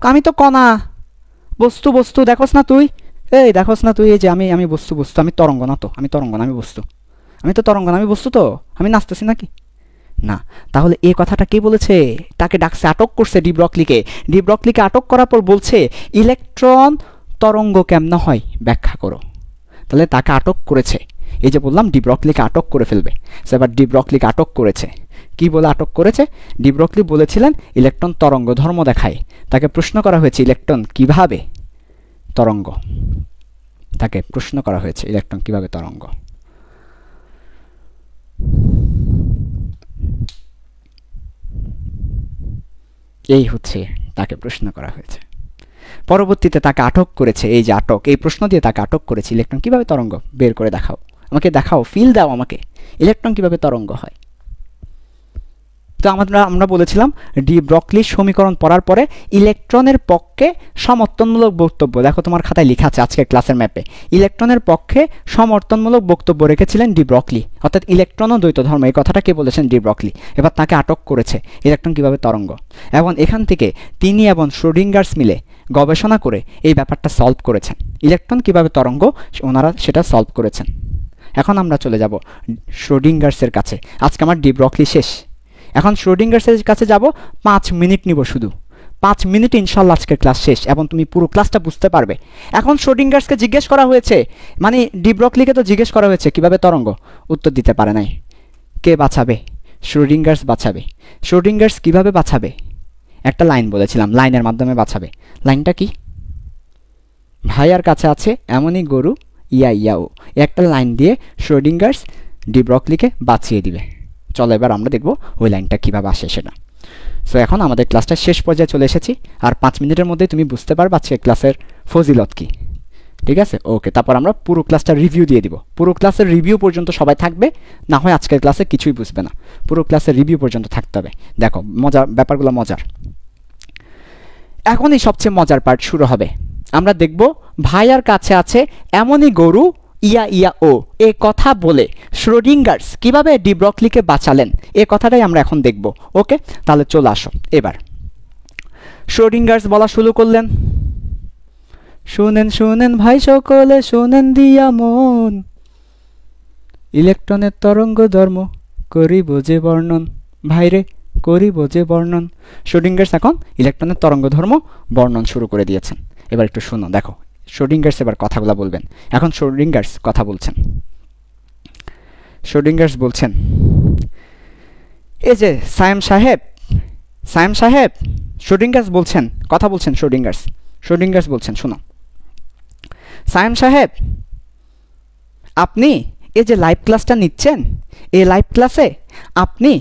আমি তো কণা, বস্তু বস্তু দেখোস না তুই? এই দেখোস না তুই? এই যে আমি বস্তু বস্তু, আমি তরঙ্গ না তো। আমি তরঙ্গ না, আমি বস্তু। আমি তো তরঙ্গ না, আমি বস্তু তো। আমি নাচতেছি নাকি? না। তাহলে এই কথাটা কে বলেছে? তাকে ডাকছে, আটক করছে ডি ব্রগলিকে। ডি ব্রগলিকে আটক করার পর বলছে ইলেকট্রন তরঙ্গ কেমন হয় ব্যাখ্যা করো। তাহলে তাকে আটক করেছে। এই যে বললাম ডি ব্রগলিকে আটক করে ফেলবে। এবার ডি ব্রগলিকে আটক করেছে। কি বলে আটক করেছে? ডি ব্রগলি বলেছিলেন ইলেকট্রন তরঙ্গ ধর্ম দেখায়। তাকে প্রশ্ন করা হয়েছে ইলেকট্রন কিভাবে তরঙ্গ। তাকে প্রশ্ন করা হয়েছে ইলেকট্রন কিভাবে তরঙ্গ। এই হচ্ছে তাকে প্রশ্ন করা হয়েছে। পরবর্তীতে তাকে আটক করেছে। এই যে আটক, এই প্রশ্ন দিয়ে তাকে আটক করেছে ইলেকট্রন কিভাবে তরঙ্গ বের করে দেখাও, আমাকে দেখাও, ফিল দাও আমাকে, ইলেকট্রন কিভাবে তরঙ্গ হয়। তো আমরা বলেছিলাম ডি ব্রগলির সমীকরণ পড়ার পরে ইলেকট্রনের পক্ষে সমর্থনমূলক বক্তব্য, দেখো তোমার খাতায় লেখা আছে আজকের ক্লাসের ম্যাপে, ইলেকট্রনের পক্ষে সমর্থনমূলক বক্তব্য রেখেছিলেন ডি ব্রগলি। অর্থাৎ ইলেকট্রন ও দ্বৈত ধর্ম, এই কথাটা কে বলেছেন? De Broglie. এবার তাকে আটক করেছে ইলেকট্রন কিভাবে তরঙ্গ। এবং এখান থেকে তিনি এবং শ্রোডিঙ্গার্স মিলে গবেষণা করে এই ব্যাপারটা সলভ করেছেন। ইলেকট্রন কিভাবে তরঙ্গ ওনারা সেটা সলভ করেছেন। এখন আমরা চলে যাব শ্রোডিঙ্গার্সের কাছে। আজকে আমার ডি ব্রগলি শেষ। এখন শ্রোডিঙ্গার্সের কাছে যাব, 5 মিনিট নিব শুধু। 5 মিনিট ইনশাল্লাহ আজকের ক্লাস শেষ এবং তুমি পুরো ক্লাসটা বুঝতে পারবে। এখন শ্রোডিঙ্গার্সকে জিজ্ঞেস করা হয়েছে, মানে ডি ব্রগলিকে তো জিজ্ঞেস করা হয়েছে কিভাবে তরঙ্গ, উত্তর দিতে পারে নাই। কে বাঁচাবে? শ্রোডিঙ্গার্স বাঁচাবে। শ্রোডিঙ্গার্স কিভাবে বাঁচাবে? একটা লাইন বলেছিলাম, লাইনের মাধ্যমে বাঁচাবে। লাইনটা কি? ভাইয়ার কাছে আছে এমনই গরু ইয়া ইয়াও। একটা লাইন দিয়ে শ্রোডিঙ্গার্স ডি ব্রগলিকে বাঁচিয়ে দিবে। চলো এবার আমরা দেখব ওই লাইনটা কীভাবে আসে সেটা। সো এখন আমাদের ক্লাসটা শেষ পর্যায়ে চলে এসেছি। আর 5 মিনিটের মধ্যেই তুমি বুঝতে পারবে আজকে ক্লাসের ফজিলত কী। ঠিক আছে, ওকে। তারপর আমরা পুরো ক্লাসটা রিভিউ দিয়ে দিব। পুরো ক্লাসের রিভিউ পর্যন্ত সবাই থাকবে, না হয় আজকের ক্লাসে কিছুই বুঝবে না। পুরো ক্লাসের রিভিউ পর্যন্ত থাকতে হবে। দেখো মজার ব্যাপারগুলো মজার। এখনই সবচেয়ে মজার পার্ট শুরু হবে। আমরা দেখব ভাইয়ার কাছে আছে এমনই গরু ইয়া ইয়া ও, এ কথা বলে শ্রোডিঙ্গার্স কিভাবে ডি ব্রগলিকে বাঁচালেন, এ কথাটাই আমরা এখন দেখব। ওকে, তাহলে চলে আসো। এবার শ্রোডিঙ্গার্স বলা শুরু করলেন, শুনেন শুনেন ভাই সকলে শুনেন দিয়া মন, ইলেকট্রনের তরঙ্গ ধর্ম করিব যে বর্ণন। ভাইরে করিব যে বর্ণন। শ্রোডিঙ্গার্স এখন ইলেকট্রনের তরঙ্গ ধর্ম বর্ণন শুরু করে দিয়েছেন। এবার একটু শুনো, দেখো শ্রোডিঙ্গার্স এবার কথাগুলো বলবেন। এখন শ্রোডিঙ্গার্স কথা বলছেন। শ্রোডিঙ্গার্স বলছেন, এই যে সায়েম সাহেব শ্রোডিঙ্গার্স বলছেন, কথা বলছেন শ্রোডিঙ্গার্স বলছেন, শোনো সায়েম সাহেব, আপনি এই যে লাইভ ক্লাসটা নিচ্ছেন, এই লাইভ ক্লাসে আপনি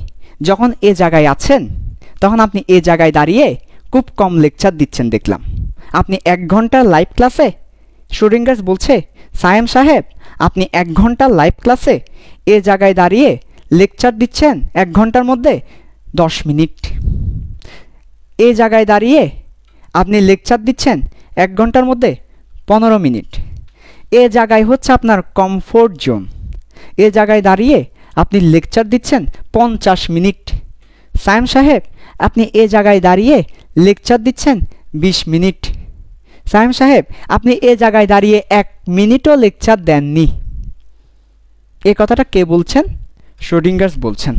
যখন এ জায়গায় আছেন তখন আপনি এ জায়গায় দাঁড়িয়ে খুব কম লেকচার দিচ্ছেন দেখলাম। আপনি 1 ঘন্টার লাইভ ক্লাসে, শ্রোডিঙ্গার্স বলছে সায়েম সাহেব আপনি 1 ঘন্টার লাইভ ক্লাসে এ জায়গায় দাঁড়িয়ে লেকচার দিচ্ছেন 1 ঘন্টার মধ্যে 10 মিনিট। এ জায়গায় দাঁড়িয়ে আপনি লেকচার দিচ্ছেন 1 ঘন্টার মধ্যে 15 মিনিট। এ জায়গায় হচ্ছে আপনার কমফোর্ট জোন। এ জায়গায় দাঁড়িয়ে আপনি লেকচার দিচ্ছেন 50 মিনিট। সায়েম সাহেব আপনি এই জায়গায় দাঁড়িয়ে লেকচার দিচ্ছেন 20 মিনিট। সায়েম সাহেব আপনি এই জায়গায় দাঁড়িয়ে 1 মিনিটও লেকচার দেননি। এই কথাটা কে বলছেন? শ্রোডিঙ্গার্স বলছেন,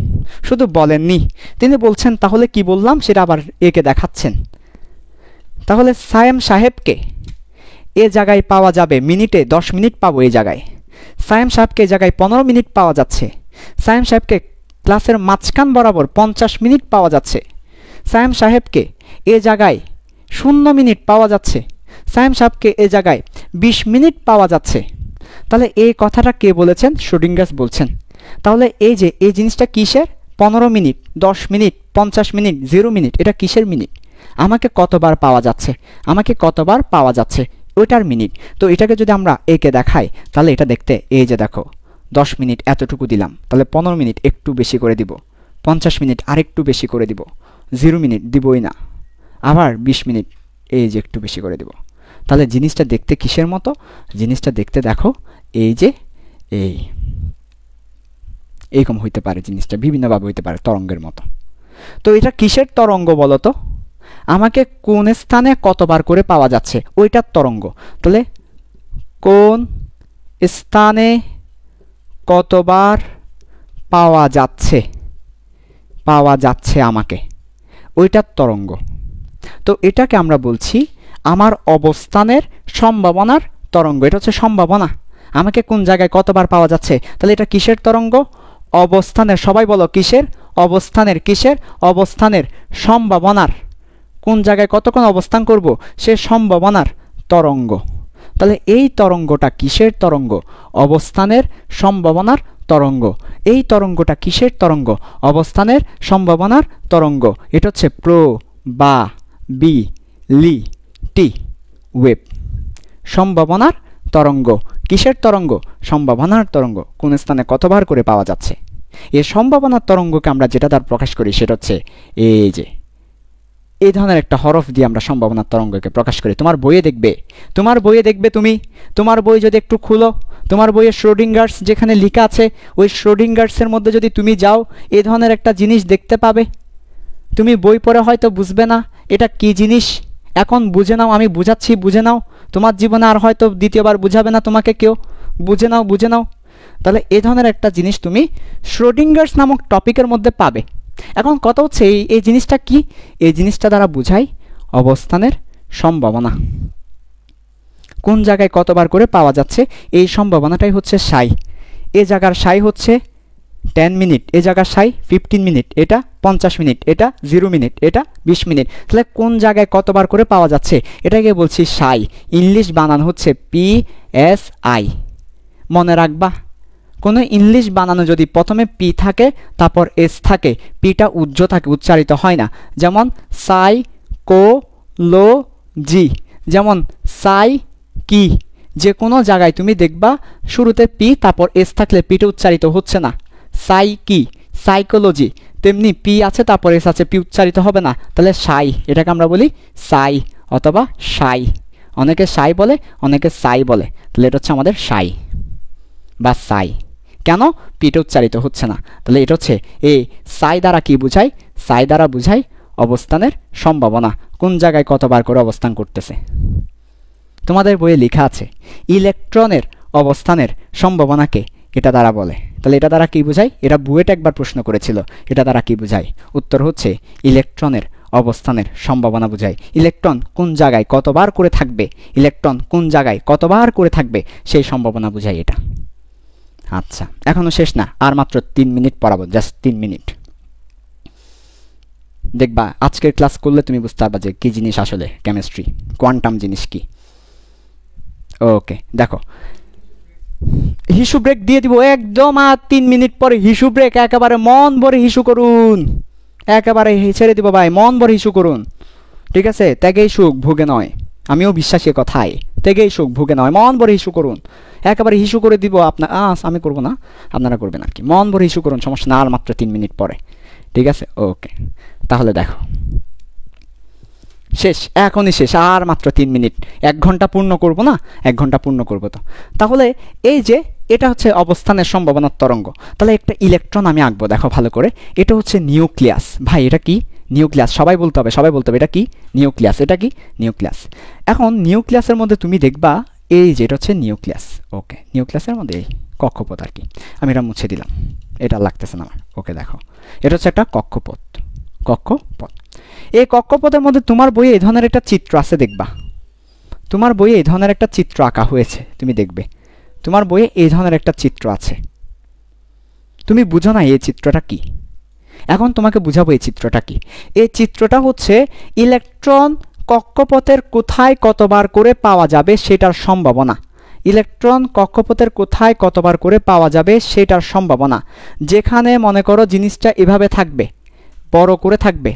শুধু বলেননি, তিনি বলছেন তাহলে কি বললাম সেটা আবার একে দেখাচ্ছেন। তাহলে সায়েম সাহেবকে এ জায়গায় পাওয়া যাবে মিনিটে 10 মিনিট পাবো এই জায়গায়। সায়েম সাহেবকে এই জায়গায় 15 মিনিট পাওয়া যাচ্ছে। সায়েম সাহেবকে ক্লাসের মাঝখান বরাবর 50 মিনিট পাওয়া যাচ্ছে। সায়েম সাহেবকে এ জায়গায় 0 মিনিট পাওয়া যাচ্ছে। সায়েম সাহেবকে এ জায়গায় 20 মিনিট পাওয়া যাচ্ছে। তাহলে এই কথাটা কে বলেছেন? শ্রোডিঙ্গার্স বলছেন। তাহলে এই যে এই জিনিসটা কিসের? 15 মিনিট, 10 মিনিট, 50 মিনিট, 0 মিনিট, এটা কিসের মিনিট? আমাকে কতবার পাওয়া যাচ্ছে, আমাকে কতবার পাওয়া যাচ্ছে ওইটার মিনিট। তো এটাকে যদি আমরা একে দেখাই তাহলে এটা দেখতে এই যে দেখো 10 মিনিট এতটুকু দিলাম, তাহলে 15 মিনিট একটু বেশি করে দিব, 50 মিনিট আরেকটু বেশি করে দিব, 0 মিনিট দিবই না, আবার 20 মিনিট এই যে একটু বেশি করে দিব। তাহলে জিনিসটা দেখতে কিসের মতো? জিনিসটা দেখতে দেখো এই যে এইরকম হইতে পারে, জিনিসটা বিভিন্নভাবে হইতে পারে, তরঙ্গের মতো। তো এটা কিসের তরঙ্গ বলো তো? আমাকে কোন স্থানে কতবার করে পাওয়া যাচ্ছে ওইটার তরঙ্গ। তাহলে কোন স্থানে কতবার পাওয়া যাচ্ছে আমাকে, ওইটার তরঙ্গ। তো এটাকে আমরা বলছি আমার অবস্থানের সম্ভাবনার তরঙ্গ। এটা হচ্ছে সম্ভাবনা, আমাকে কোন জায়গায় কতবার পাওয়া যাচ্ছে। তাহলে এটা কিসের তরঙ্গ? অবস্থানের। সবাই বলো কিসের? অবস্থানের। কিসের? অবস্থানের, সম্ভাবনার। কোন জায়গায় কতক্ষণ অবস্থান করব সে সম্ভাবনার তরঙ্গ। তাহলে এই তরঙ্গটা কিসের তরঙ্গ? অবস্থানের সম্ভাবনার তরঙ্গ। এই তরঙ্গটা কিসের তরঙ্গ? অবস্থানের সম্ভাবনার তরঙ্গ। এটা হচ্ছে প্রবাবিলিটি ওয়েভ, সম্ভাবনার তরঙ্গ। কিসের তরঙ্গ? সম্ভাবনার তরঙ্গ। কোন স্থানে কতবার করে পাওয়া যাচ্ছে। এই সম্ভাবনার তরঙ্গকে আমরা যেটা দ্বারা প্রকাশ করি সেটা হচ্ছে এই যে এই ধরনের একটা হরফ দিয়ে আমরা সম্ভাবনার তরঙ্গকে প্রকাশ করি। তোমার বইয়ে দেখবে তুমি তোমার বই যদি একটু খুলো, তোমার বইয়ে শ্রোডিঙ্গার্স যেখানে লেখা আছে ওই শ্রোডিঙ্গার্সের মধ্যে যদি তুমি যাও এই ধরনের একটা জিনিস দেখতে পাবে। তুমি বই পড়ে হয়তো বুঝবে না এটা কি জিনিস, এখন বুঝে নাও, আমি বুঝাচ্ছি, বুঝে নাও। তোমার জীবনে আর হয়তো দ্বিতীয়বার বুঝাবে না তোমাকে কেউ, বুঝে নাও। তাহলে এই ধরনের একটা জিনিস তুমি শ্রোডিঙ্গার্স নামক টপিকের মধ্যে পাবে। এখন কথা হচ্ছে এই জিনিসটা কি? এই জিনিসটা দ্বারা বোঝায় অবস্থানের সম্ভাবনা, কোন জায়গায় কতবার করে পাওয়া যাচ্ছে এই সম্ভাবনাটাই হচ্ছে সাই। এ জায়গার সাই হচ্ছে 10 মিনিট, এ জায়গার সাই 15 মিনিট, এটা 50 মিনিট, এটা 0 মিনিট, এটা 20 মিনিট। তাহলে কোন জায়গায় কতবার করে পাওয়া যাচ্ছে এটাকে বলছি সাই। ইংলিশ বানান হচ্ছে PSI। মনে রাখবা, কোনো ইংলিশ বানানো যদি প্রথমে পি থাকে তারপর এস থাকে, পিটা উজ্জ থাকে, উচ্চারিত হয় না। যেমন সাইকোলজি, যেমন সাই কি, যে কোনো জায়গায় তুমি দেখবা শুরুতে পি তারপর এস থাকলে পিটা উচ্চারিত হচ্ছে না। সাই কি, সাইকোলজি, তেমনি পি আছে তারপর এস আছে, পি উচ্চারিত হবে না। তাহলে সাই, এটাকে আমরা বলি সাই অথবা সাই। অনেকে সাই বলে, অনেকে সাই বলে। তাহলে এটা হচ্ছে আমাদের সাই বা সাই। কেন? পিটা উচ্চারিত হচ্ছে না। তাহলে এটা হচ্ছে এই সাই দ্বারা কি বুঝায়? সাই দ্বারা বুঝায় অবস্থানের সম্ভাবনা, কোন জায়গায় কতবার করে অবস্থান করতেছে। তোমাদের বইয়ে লেখা আছে ইলেকট্রনের অবস্থানের সম্ভাবনাকে এটা দ্বারা বলে। তাহলে এটা দ্বারা কি বুঝায়? এটা বুয়েট একবার প্রশ্ন করেছিল, এটা দ্বারা কি বুঝায়? উত্তর হচ্ছে ইলেকট্রনের অবস্থানের সম্ভাবনা বুঝায়। ইলেকট্রন কোন জায়গায় কতবার করে থাকবে, ইলেকট্রন কোন জায়গায় কতবার করে থাকবে সেই সম্ভাবনা বুঝায় এটা। আচ্ছা, এখনো শেষ না, আর মাত্র 3 মিনিট পড়াবো, জাস্ট 3 মিনিট। দেখবা আজকের ক্লাস করলে তুমি বুঝতে পারবা যে কি জিনিস আসলে কেমিস্ট্রি, কোয়ান্টাম জিনিস কি। ওকে, দেখো হিসু ব্রেক দিয়ে দিব একদম, আর 3 মিনিট পরে হিসু ব্রেক। একেবারে মন ভরে হিসু করুন, একেবারে ছেড়ে দিব ভাই, মন ভরে হিসু করুন, ঠিক আছে? ত্যাগেই সুখ ভোগে নয়, আমিও বিশ্বাসী কথায়, ত্যাগেই সুখ ভোগে নয়। মন ভরে হিসু করুন, একেবারে হিসু করে দিব। আপনার আমি করবো না, আপনারা করবেন আর কি। মন ভরে হিসু করুন, সমস্যা না, আর মাত্র 3 মিনিট পরে, ঠিক আছে? ওকে, তাহলে দেখো শেষ, এখনই শেষ, আর মাত্র 3 মিনিট। 1 ঘন্টা পূর্ণ করব না, 1 ঘন্টা পূর্ণ করবো। তো তাহলে এই যে এটা হচ্ছে অবস্থানের সম্ভাবনার তরঙ্গ। তাহলে একটা ইলেকট্রন আমি আঁকবো, দেখো ভালো করে। এটা হচ্ছে নিউক্লিয়াস। ভাই এটা কি? নিউক্লিয়াস, সবাই বলতে হবে, এটা কি? নিউক্লিয়াস। এটা কি? নিউক্লিয়াস। এখন নিউক্লিয়াসের মধ্যে তুমি দেখবা এই যে এটা হচ্ছে নিউক্লিয়াস। ওকে, নিউক্লিয়াসের মধ্যে এই কক্ষপথ আর কি, আমি এটা মুছে দিলাম, এটা লাগতেছে না আমার। ওকে, দেখো এটা হচ্ছে একটা কক্ষপথ। এই কক্ষপথের মধ্যে তোমার বইয়ে এই ধরনের একটা চিত্র আছে, দেখবা তোমার বইয়ে এই ধরনের একটা চিত্র আঁকা হয়েছে, তুমি দেখবে তোমার বইয়ে এই ধরনের একটা চিত্র আছে। তুমি বুঝো না এই চিত্রটা কি? এখন তোমাকে বুঝাবো এই চিত্রটা কি। এই চিত্রটা হচ্ছে ইলেকট্রন কক্ষপথের কোথায় কতবার করে পাওয়া যাবে সেটার সম্ভাবনা। ইলেকট্রন কক্ষপথের কোথায় কতবার করে পাওয়া যাবে সেটার সম্ভাবনা। যেখানে মনে করো জিনিসটা এভাবে থাকবে, বড় করে থাকবে,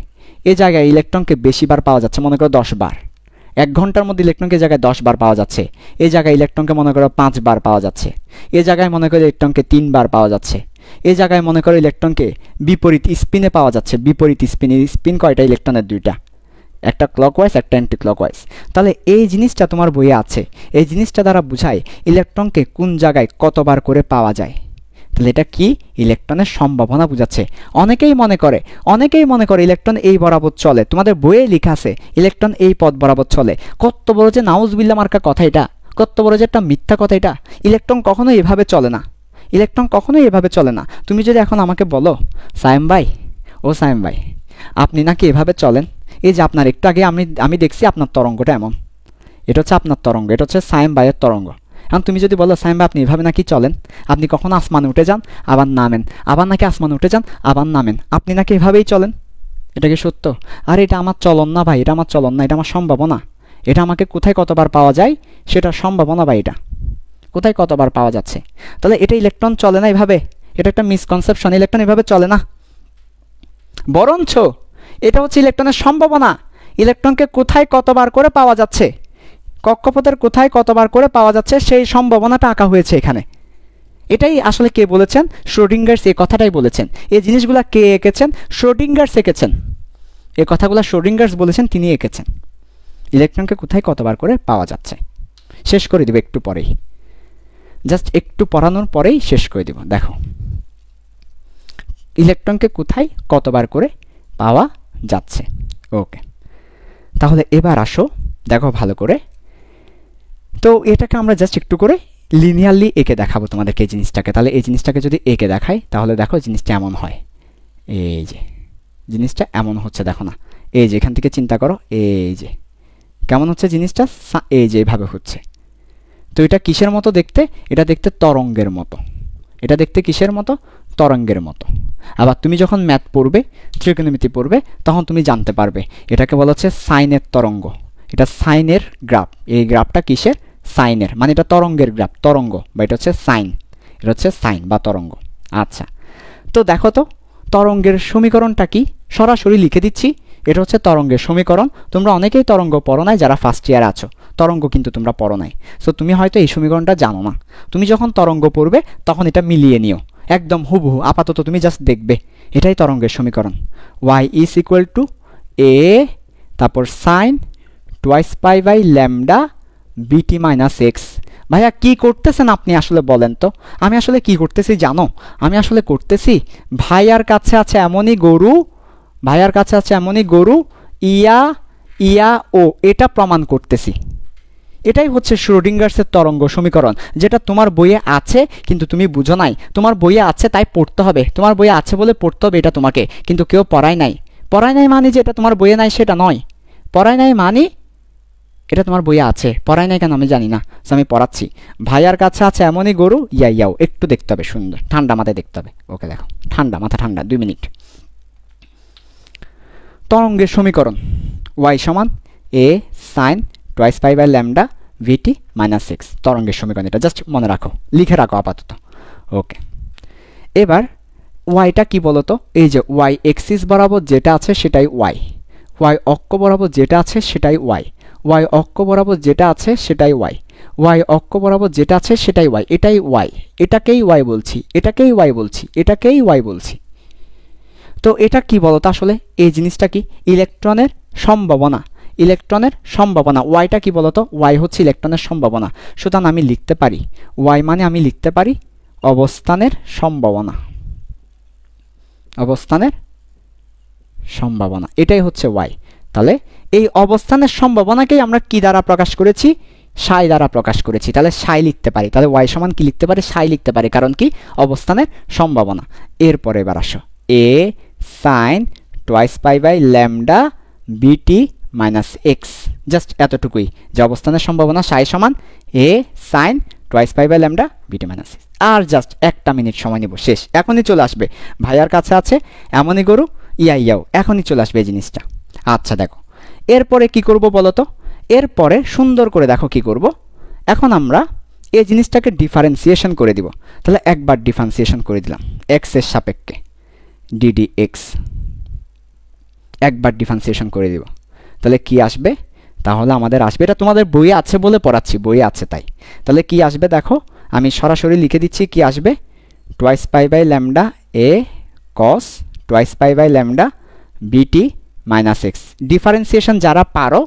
এই জায়গায় ইলেকট্রনকে বেশিবার পাওয়া যাচ্ছে, মনে করো 10 বার। 1 ঘন্টার মধ্যে ইলেকট্রনকে জায়গায় 10 বার পাওয়া যাচ্ছে। এই জায়গায় ইলেকট্রনকে মনে করো 5 বার পাওয়া যাচ্ছে। এই জায়গায় মনে করো ইলেকট্রনকে 3 বার পাওয়া যাচ্ছে। এই জায়গায় মনে করো ইলেকট্রনকে বিপরীত স্পিনে পাওয়া যাচ্ছে। বিপরীত স্পিনে, স্পিন কয়টা? ইলেকট্রনের 2টা, একটা ক্লকওয়াইজ একটা অ্যান্টি ক্লকওয়াইজ। তাহলে এই জিনিসটা তোমার বইয়ে আছে। এই জিনিসটা দ্বারা বোঝায় ইলেকট্রনকে কোন জায়গায় কতবার করে পাওয়া যায়। তাহলে এটা কি? ইলেকট্রনের সম্ভাবনা বোঝাচ্ছে। অনেকেই মনে করে ইলেকট্রন এই বরাবর চলে। তোমাদের বইয়ে লেখা আছে ইলেকট্রন এই পথ বরাবর চলে। কত বড় যে নাউজুবিল্লাহ মার্কা কথা এটা, কত বড় যে একটা মিথ্যা কথা এটা। ইলেকট্রন কখনোই এভাবে চলে না, তুমি যদি এখন আমাকে বলো সায়েম ভাই, আপনি নাকি এভাবে চলেন, এই যে আপনার একটু আগে আমি দেখছি আপনার তরঙ্গটা এমন, এটা হচ্ছে আপনার তরঙ্গ, এটা হচ্ছে সায়েম ভাইয়ের তরঙ্গ। এখন তুমি যদি বলো সায়েম ভাই আপনি এভাবে নাকি চলেন, আপনি কখনো আসমানে উঠে যান আবার নামেন, আবার নাকি আসমানে উঠে যান আবার নামেন, আপনি নাকি এভাবেই চলেন, এটা কি সত্য? আর এটা আমার চলন না ভাই, এটা আমার চলন না, এটা আমার সম্ভাবনা। এটা আমাকে কোথায় কতবার পাওয়া যায় সেটা সম্ভাবনা ভাই, এটা কোথায় কতবার পাওয়া যাচ্ছে। তাহলে এটা ইলেকট্রন চলে না এভাবে, এটা একটা মিসকনসেপশন। ইলেকট্রন এভাবে চলে না, বরঞ্চ এটা হচ্ছে ইলেকট্রনের সম্ভাবনা। ইলেকট্রনকে কোথায় কতবার করে পাওয়া যাচ্ছে, কক্ষপথের কোথায় কতবার করে পাওয়া যাচ্ছে সেই সম্ভাবনাটা আঁকা হয়েছে এখানে। এটাই আসলে কে বলেছেন? শ্রোডিঙ্গার্স এই কথাটাই বলেছেন। এই জিনিসগুলা কে এঁকেছেন? শ্রোডিঙ্গার্স এঁকেছেন। এই কথাগুলো শ্রোডিঙ্গার্স বলেছেন, তিনি এঁকেছেন। ইলেকট্রনকে কোথায় কতবার করে পাওয়া যাচ্ছে। শেষ করে দেব একটু পরেই, জাস্ট একটু পড়ানোর পরেই শেষ করে দেব। দেখো ইলেকট্রনকে কোথায় কতবার করে পাওয়া যাচ্ছে। ওকে, তাহলে এবার আসো দেখো ভালো করে। তো এটাকে আমরা জাস্ট একটু করে লিনিয়ারলি এঁকে দেখাবো তোমাদেরকে এই জিনিসটাকে। তাহলে এই জিনিসটাকে যদি এঁকে দেখাই তাহলে দেখো জিনিসটা এমন হয়, এই যে জিনিসটা এমন হচ্ছে, দেখো না, এই যে এখান থেকে চিন্তা করো, এই যে কেমন হচ্ছে জিনিসটা, এই যে এইভাবে হচ্ছে। তো এটা কিসের মতো দেখতে? এটা দেখতে তরঙ্গের মতো। এটা দেখতে কিসের মতো? তরঙ্গের মতো। আবার তুমি যখন ম্যাথ পড়বে, ত্রিকোণমিতি পড়বে, তখন তুমি জানতে পারবে এটাকে বলা হচ্ছে সাইনের তরঙ্গ। এটা সাইনের গ্রাফ। এই গ্রাফটা কিসের? সাইনের, মানে এটা তরঙ্গের গ্রাফ, তরঙ্গ, বা এটা হচ্ছে সাইন, এটা হচ্ছে সাইন বা তরঙ্গ। আচ্ছা, তো দেখো তো তরঙ্গের সমীকরণটা কি, সরাসরি লিখে দিচ্ছি। এটা হচ্ছে তরঙ্গের সমীকরণ। তোমরা অনেকেই তরঙ্গ পড়ো নাই, যারা ফার্স্ট ইয়ার আছো, তরঙ্গ কিন্তু তোমরা পড়ো নাই। সো তুমি হয়তো এই সমীকরণটা জানো না। তুমি যখন তরঙ্গ পড়বে তখন এটা মিলিয়ে নিও, একদম হুবহু। আপাতত তুমি জাস্ট দেখবে এটাই তরঙ্গের সমীকরণ। y is equal to a, তারপর sine twice pi by lambda বিটি মাইনাস এক্স। ভাইয়া কি করতেছেন আপনি আসলে বলেন তো? আমি আসলে কি করতেছি জানো? আমি আসলে করতেছি ভাইয়ার কাছে আছে এমনই গরু, ইয়া ইয়া ও, এটা প্রমাণ করতেছি। এটাই হচ্ছে শ্রোডিঙ্গার্সের তরঙ্গ সমীকরণ, যেটা তোমার বইয়ে আছে কিন্তু তুমি বুঝো নাই। তোমার বইয়ে আছে তাই পড়তে হবে, তোমার বইয়ে আছে বলে পড়তে হবে এটা তোমাকে, কিন্তু কেউ পড়ায় নাই। মানে যে এটা তোমার বইয়ে নাই সেটা নয়, পড়ায় নাই মানে এটা তোমার বইয়ে আছে। পড়ায় নাই কেন আমি জানি না, আমি পড়াচ্ছি। ভাইয়ার কাছে আছে এমনই গরু, ইয়াও, একটু দেখতে হবে সুন্দর, ঠান্ডা মাথায় দেখতে হবে। ওকে দেখো, মাথা ঠান্ডা, 2 মিনিট। তরঙ্গের সমীকরণ y সমান a sine twice pi by lambda VT minus x, তরঙ্গের সমীকরণ। এটা জাস্ট মনে রাখো, লিখে রাখো আপাতত। ওকে, এবার ওয়াইটা কি বলতো? এই যে ওয়াই এক্সিস বরাবর যেটা আছে সেটাই ওয়াই, ওয়াই অক্ষ বরাবর যেটা আছে সেটাই ওয়াই, ওয়াই অক্ষ বরাবর যেটা আছে সেটাই ওয়াই, ওয়াই অক্ষ বরাবর যেটা আছে সেটাই ওয়াই, এটাই ওয়াই, এটাকেই ওয়াই বলছি, এটাকেই ওয়াই বলছি, এটাকেই ওয়াই বলছি। তো এটা কি বলতো আসলে? এই জিনিসটা কি? ইলেকট্রনের সম্ভাবনা, ইলেকট্রনের সম্ভাবনা। ওয়াইটা কি বলতো? ওয়াই হচ্ছে ইলেকট্রনের সম্ভাবনা। সুতরাং আমি লিখতে পারি ওয়াই মানে আমি লিখতে পারি অবস্থানের সম্ভাবনা, অবস্থানের সম্ভাবনা, এটাই হচ্ছে ওয়াই। তাহলে এই অবস্থানের সম্ভাবনাকেই আমরা কি দ্বারা প্রকাশ করেছি? সাই দ্বারা প্রকাশ করেছি। তাহলে সাই লিখতে পারি, তাহলে ওয়াই সমান কি লিখতে পারি? সাই লিখতে পারি, কারণ কি? অবস্থানের সম্ভাবনা। এরপরে এবার আসো, a sine twice pi by lambda বিটি মাইনাস এক্স, জাস্ট এতটুকুই যে অবস্থানের সম্ভাবনা সাই সমান a sine twice pi by lambda বিটি মাইনাস এক্স। আর জাস্ট 1 মিনিট সময় নেব, শেষ। এখনই চলে আসবে, ভাইয়ার কাছে আছে এমনই গরু ইয়াও, এখনই চলে আসবে এই জিনিসটা। আচ্ছা দেখো এরপরে কি করব বলো তো? এরপরে সুন্দর করে দেখো কি করব। এখন আমরা এই জিনিসটাকে ডিফারেন্সিয়েশন করে দিব। তাহলে একবার ডিফারেন্সিয়েশন করে দিলাম এক্স এর সাপেক্ষে ডিডি এক্স, একবার ডিফারেন্সিয়েশন করে দিব। তাহলে কি আসবে? তাহলে আমাদের আসবে, এটা তোমাদের বইয়ে আছে বলে পড়াচ্ছি, বইয়ে আছে তাই। তাহলে কি আসবে দেখো, আমি সরাসরি লিখে দিচ্ছি কি আসবে। Twice pi by lambda a cos twice pi by lambda বিটি মাইনাস এক্স। ডিফারেন্সিয়েশন যারা পারো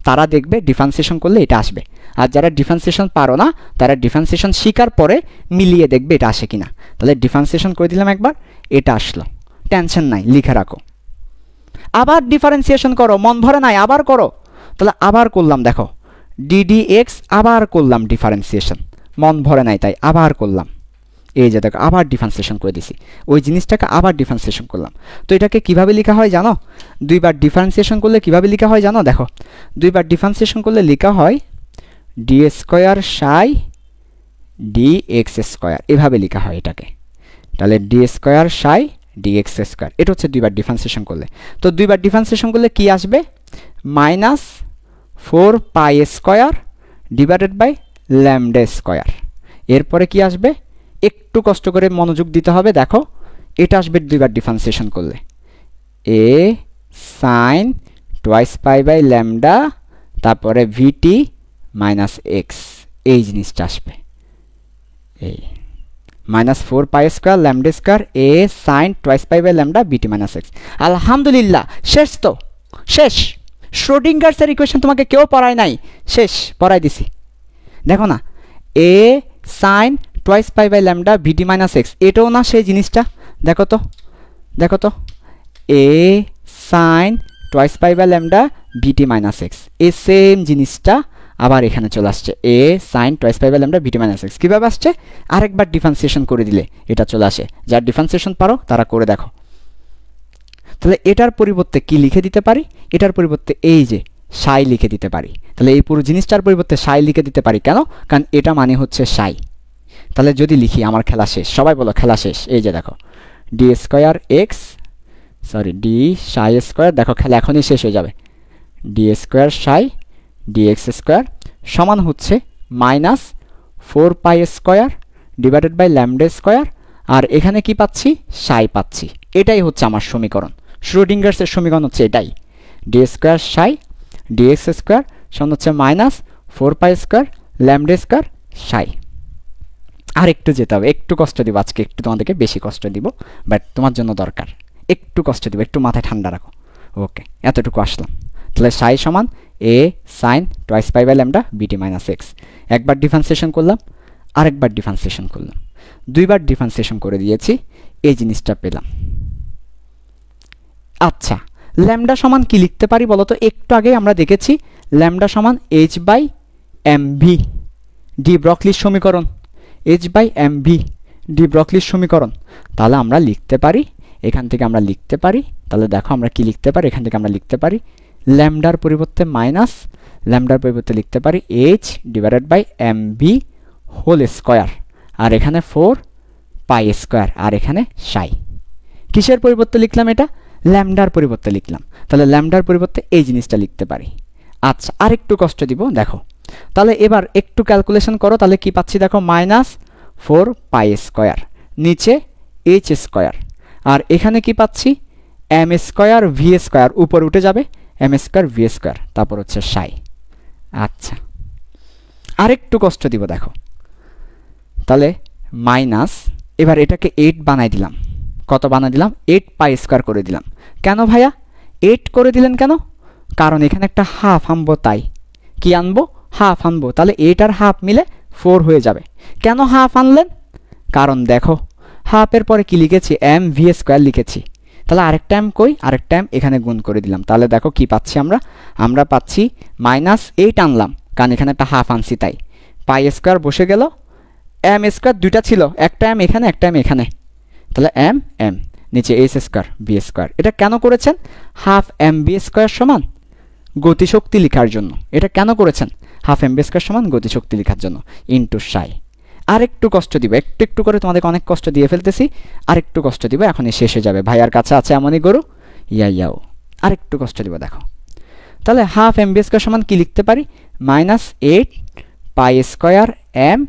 তারা দেখবে ডিফারেন্সিয়েশন করলে এটা আসবে, আর যারা ডিফারেন্সিয়েশন পারো না তারা ডিফারেন্সিয়েশন শিকার পরে মিলিয়ে দেখবে এটা আসে কিনা। তাহলে ডিফারেন্সিয়েশন করে দিলাম একবার, এটা আসলো, টেনশন নাই, লিখে রাখো। আবার ডিফারেন্সিয়েশন করো, মন ভরে নাই, আবার করো। তাহলে আবার করলাম দেখো ডিডি এক্স, আবার করলাম ডিফারেন্সিয়েশন, মন ভরে নাই তাই আবার করলাম। এই যে দেখো আবার ডিফারেন্সিয়েশন করে দিছি, ওই জিনিসটাকে আবার ডিফারেন্সিয়েশন করলাম। তো এটাকে কিভাবে লেখা হয় জানো? দুইবার ডিফারেন্সিয়েশন করলে কিভাবে লেখা হয় জানো? দেখো দুইবার ডিফারেন্সিয়েশন করলে লেখা হয় D square psi d x square, এভাবে লেখা হয় এটাকে। তাহলে D square psi d x square, এটা হচ্ছে দুইবার ডিফারেন্সিয়েশন করলে। তো দুইবার ডিফারেন্সিয়েশন করলে কি আসবে? Minus 4 pi square divided by lambda square. এরপরে কি আসবে? একটু কষ্ট করে মনোযোগ দিতে হবে, দেখো এটা আসবে দুইবার ডিফারেন্সিয়েশন করলে a sine twice pi by lambda তারপরে ভিটি মাইনাস এক্স, এই জিনিসটা আসবে। এই minus 4 pi square lambda square a sine twice pi by lambda বিটি মাইনাস এক্স। আলহামদুলিল্লাহ, শেষ তো, শেষ। শ্রোডিঙ্গার্সের ইকুয়েশন তোমাকে কেউ পড়ায় নাই, শেষ, পড়াই দিছি। দেখো না, a sine twice pi by lambda VT minus x, এটাও না সেই জিনিসটা। দেখো তো, দেখো তো, a sine twice pi by lambda VT minus x, এই সেম জিনিসটা আবার এখানে চলে আসছে a sine twice pi by lambda VT minus x. কীভাবে আসছে? আরেকবার ডিফারেন্সিয়েশন করে দিলে এটা চলে আসে। যার ডিফারেন্সিয়েশন পারো তারা করে দেখো। তাহলে এটার পরিবর্তে কি লিখে দিতে পারি? এটার পরিবর্তে এই যে সাই লিখে দিতে পারি। তাহলে এই পুরো জিনিসটার পরিবর্তে সাই লিখে দিতে পারি, কেন? কারণ এটা মানে হচ্ছে সাই। তাহলে যদি লিখি আমার খেলা শেষ, সবাই বলো খেলা শেষ। এই যে দেখো d square x sorry d psi square, দেখো খেলা এখনই শেষ হয়ে যাবে। D square psi d x square সমান হচ্ছে minus 4 pi square divided by lambda square, আর এখানে কি পাচ্ছি? সাই পাচ্ছি। এটাই হচ্ছে আমার সমীকরণ, শ্রোডিঙ্গার্সের সমীকরণ হচ্ছে এটাই। D square psi d x square সমান হচ্ছে minus 4 pi square lambda square psi. আর একটু যেতে হবে, একটু কষ্ট দিব আজকে, একটু তোমাদেরকে বেশি কষ্ট দিব, বাট তোমার জন্য দরকার, একটু কষ্ট দিব, একটু মাথায় ঠান্ডা রাখো। ওকে, এতটুকু আসলাম। তাহলে সাই সমান a sine twice pi by lambda বিটি মাইনাস এক্স। একবার ডিফারেন্সিয়েশন করলাম, আরেকবার ডিফারেন্সিয়েশন করলাম, দুইবার ডিফারেন্সিয়েশন করে দিয়েছি, এই জিনিসটা পেলাম। আচ্ছা, ল্যামডা সমান কি লিখতে পারি বলো তো? একটু আগে আমরা দেখেছি ল্যামডা সমান h by m v, de ব্রকলির সমীকরণ, h by m v de ব্রকলির সমীকরণ। তাহলে আমরা লিখতে পারি, এখান থেকে আমরা লিখতে পারি, তাহলে দেখো আমরা কি লিখতে পারি, এখান থেকে আমরা লিখতে পারি ল্যামডার পরিবর্তে মাইনাস, ল্যামডার পরিবর্তে লিখতে পারি h divided by m v whole square, আর এখানে 4 পাই স্কোয়ার, আর এখানে সাই। কিসের পরিবর্তে লিখলাম এটা? ল্যামডার পরিবর্তে লিখলাম। তাহলে ল্যামডার পরিবর্তে এই জিনিসটা লিখতে পারি। আচ্ছা, আরেকটু কষ্ট দিব, দেখো তাহলে এবার একটু ক্যালকুলেশন করো। তাহলে কি পাচ্ছি দেখো, মাইনাস 4 পাই স্কোয়ার, নিচে এইচ স্কোয়ার, আর এখানে কি পাচ্ছি? এম স্কোয়ার ভি স্কোয়ার, উপরে উঠে যাবে এম স্কোয়ার ভি স্কোয়ার, তারপর হচ্ছে সাই। আচ্ছা, আরেকটু কষ্ট দিব, দেখো তাহলে মাইনাস, এবার এটাকে 8 বানাই দিলাম। কত বানাই দিলাম? 8 পাই স্কোয়ার করে দিলাম। কেন ভাইয়া 8 করে দিলেন কেন? কারণ এখানে একটা হাফ আনবো, তাই। কি আনবো? হাফ আনবো। তাহলে 8 আর হাফ মিলে 4 হয়ে যাবে। কেন হাফ আনলেন? কারণ দেখো হাফের পরে কি লিখেছি? এম ভি স্কোয়ার লিখেছি। তাহলে আরেকটা m কই, আরেকটা m এখানে গুণ করে দিলাম। তাহলে দেখো কি পাচ্ছি আমরা পাচ্ছি -8 আনলাম, কারণ এখানে একটা হাফ আনছি তাই। পাই স্কোয়ার বসে গেল, m স্কোয়ার দুইটা ছিল, একটা m এখানে একটা m এখানে, তাহলে m নিচে s স্কোয়ার b স্কোয়ার। এটা কেন করেছেন? হাফ mb স্কোয়ার সমান গতিশক্তি লেখার জন্য। এটা কেন করেছেন? হাফ mb স্কোয়ার সমান গতিশক্তি লেখার জন্য ইন্টু সাই। আরেকটু কষ্ট দিব, একটু করে তোমাদেরকে অনেক কষ্ট দিয়ে ফেলতেছি, আরেকটু কষ্ট দিব, এখনই শেষ হয়ে যাবে। ভাইয়ার কাছে আছে এমনই গরু, ইয়াও আরেকটু কষ্ট দিব। দেখো তাহলে হাফ mb স্কোয়ার সমান কি লিখতে পারি? -8 pi square m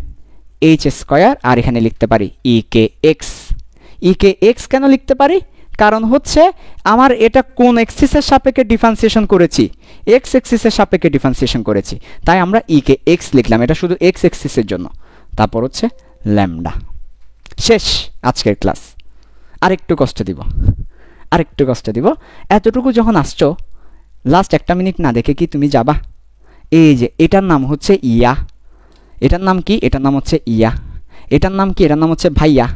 h square, আর এখানে লিখতে পারি ekx কেন লিখতে পারি? কারণ হচ্ছে আমার এটা কোন এক্সিসের সাপেক্ষে ডিফারেন্সিয়েশন করেছি? x এক্সিসের সাপেক্ষে ডিফারেন্সিয়েশন করেছি, তাই আমরা ekx লিখলাম। এটা শুধু x এক্সিসের জন্য। তারপর হচ্ছে ল্যামডা। শেষ আজকের ক্লাস। আরেকটু কষ্ট দিব, এতটুকু যখন আসছো, লাস্ট একটা মিনিট না দেখে কি তুমি যাবা? এই যে এটার নাম হচ্ছে ইয়া, এটার নাম কি? এটার নাম হচ্ছে ইয়া। এটার নাম কি? এটার নাম হচ্ছে ভাইয়া।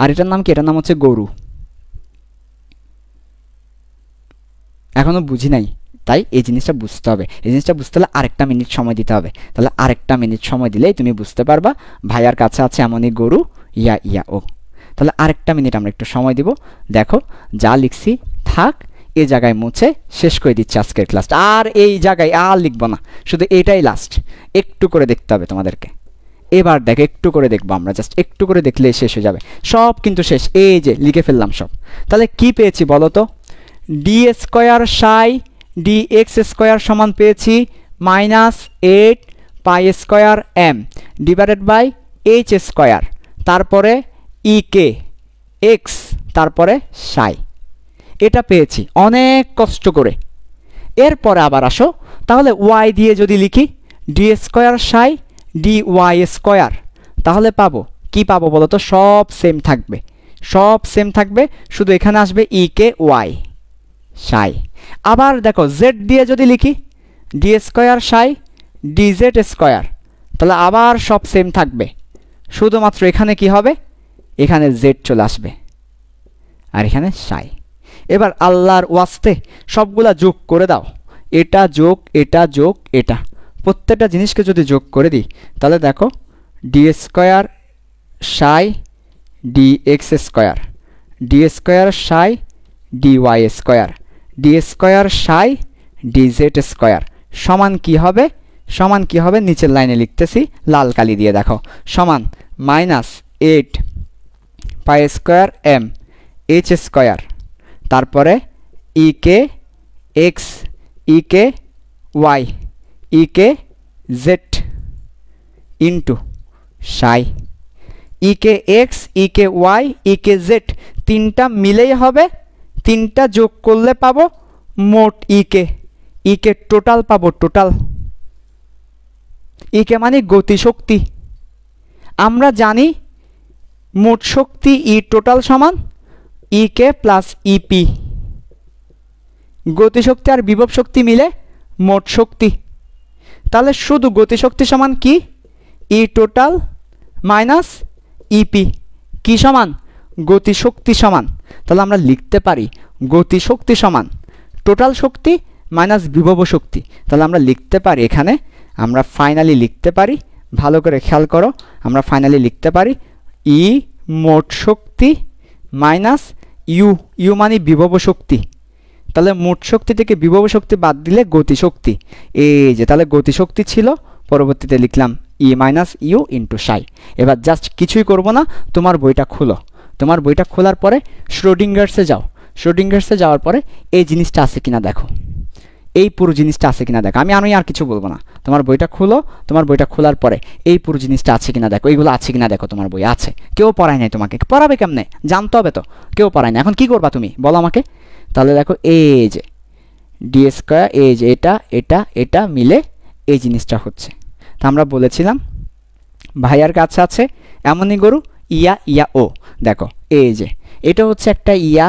আর এটার নাম কি? এটার নাম হচ্ছে গরু। এখনো বুঝি নাই, তাই এই জিনিসটা বুঝতে হবে। এই জিনিসটা বুঝতে হলে আরেকটা মিনিট সময় দিতে হবে। তাহলে আরেকটা মিনিট সময় দিলেই তুমি বুঝতে পারবা ভাইয়ার কাছে আছে এমনই গরু, ইয়া ও। তাহলে আরেকটা মিনিট আমরা একটু সময় দিব। দেখো যা লিখছি থাক, এ জায়গায় মুছে শেষ করে দিচ্ছি আজকের ক্লাসটা। আর এই জায়গায় আর লিখবো না, শুধু এটাই লাস্ট। একটু করে দেখতে হবে তোমাদেরকে। এবার দেখো, একটু করে দেখবো আমরা, জাস্ট একটু করে দেখলেই শেষ হয়ে যাবে। সব কিন্তু শেষ, এই যে লিখে ফেললাম সব। তাহলে কি পেয়েছি বলো তো? D square psi dx square সমান পেয়েছি -8 pi square m divided by h square, তারপরে ekx, তারপরে সাই। এটা পেয়েছি অনেক কষ্ট করে। এরপরে আবার আসো, তাহলে y দিয়ে যদি লিখি d স্কোয়ার সাই dy স্কোয়ার, তাহলে পাবো কি? পাবো বলো তো? সব সেম থাকবে, শুধু এখানে আসবে eky সাই। আবার দেখো z দিয়ে যদি লিখি d স্কোয়ার সাই dz স্কোয়ার, তাহলে আবার সব সেম থাকবে, শুধুমাত্র এখানে কি হবে? এখানে z চলে আসবে, আর এখানে সাই। এবার আল্লাহর ওয়াস্তে সবগুলা যোগ করে দাও। এটা যোগ এটা, প্রত্যেকটা জিনিসকে যদি যোগ করে দিই, তাহলে দেখো d square psi dx square, d square সাই dy স্কোয়ার, d স্কোয়ার সাই dz স্কোয়ার সমান কি হবে? নিচের লাইনে লিখতেছি লাল কালি দিয়ে, দেখো সমান -8 pi square m h square, তারপরে ekx eky ekz ইন্টু সাই। ekx eky ekz তিনটা মিলেই হবে, তিনটা যোগ করলে পাবো মোট ইকে টোটাল পাবো। টোটাল ইকে মানে গতিশক্তি। আমরা জানি মোট শক্তি ই টোটাল সমান ইকে প্লাস ইপি। গতিশক্তি আর বিভব শক্তি মিলে মোট শক্তি। তাহলে শুধু গতিশক্তি সমান কি? ই টোটাল মাইনাস ইপি। কি সমান? গতিশক্তি সমান। তাহলে আমরা লিখতে পারি গতিশক্তি সমান টোটাল শক্তি মাইনাস বিভব শক্তি। তাহলে আমরা লিখতে পারি, এখানে আমরা ফাইনালি লিখতে পারি, ভালো করে খেয়াল করো, আমরা ফাইনালি লিখতে পারি ই মোট শক্তি মাইনাস ইউ মানে বিভব শক্তি। তাহলে মোট শক্তি থেকে বিভব শক্তি বাদ দিলে গতিশক্তি। এই যে তাহলে গতিশক্তি ছিল, পরবর্তীতে লিখলাম ই মাইনাস ইউ ইন্টু সাই। এবার জাস্ট কিছুই করব না, তোমার বইটা খুলো। তোমার বইটা খোলার পরে শ্রোডিঙ্গার্সে যাও। শ্রোডিঙ্গার্সে যাওয়ার পরে এই জিনিসটা আছে কিনা দেখো, এই পুরো জিনিসটা আছে কিনা দেখো। আমি আর কিছু বলবো না, তোমার বইটা খুলো। তোমার বইটা খোলার পরে এই পুরো জিনিসটা আছে কিনা দেখো, এইগুলো আছে কিনা দেখো। তোমার বই আছে, কেউ পড়ায় নাই তোমাকে, পড়াবে কেমনে? জানতে হবে তো, কেউ পড়ায় না। এখন কি করবা তুমি বলো আমাকে? তাহলে দেখো এই যে ডি স্কোয়ার, এই যে এটা মিলে এই জিনিসটা হচ্ছে। তা আমরা বলেছিলাম ভাইয়ার কাছে আছে এমনই গরু, ইয়া ও। দেখো এই যে এটা হচ্ছে একটা ইয়া,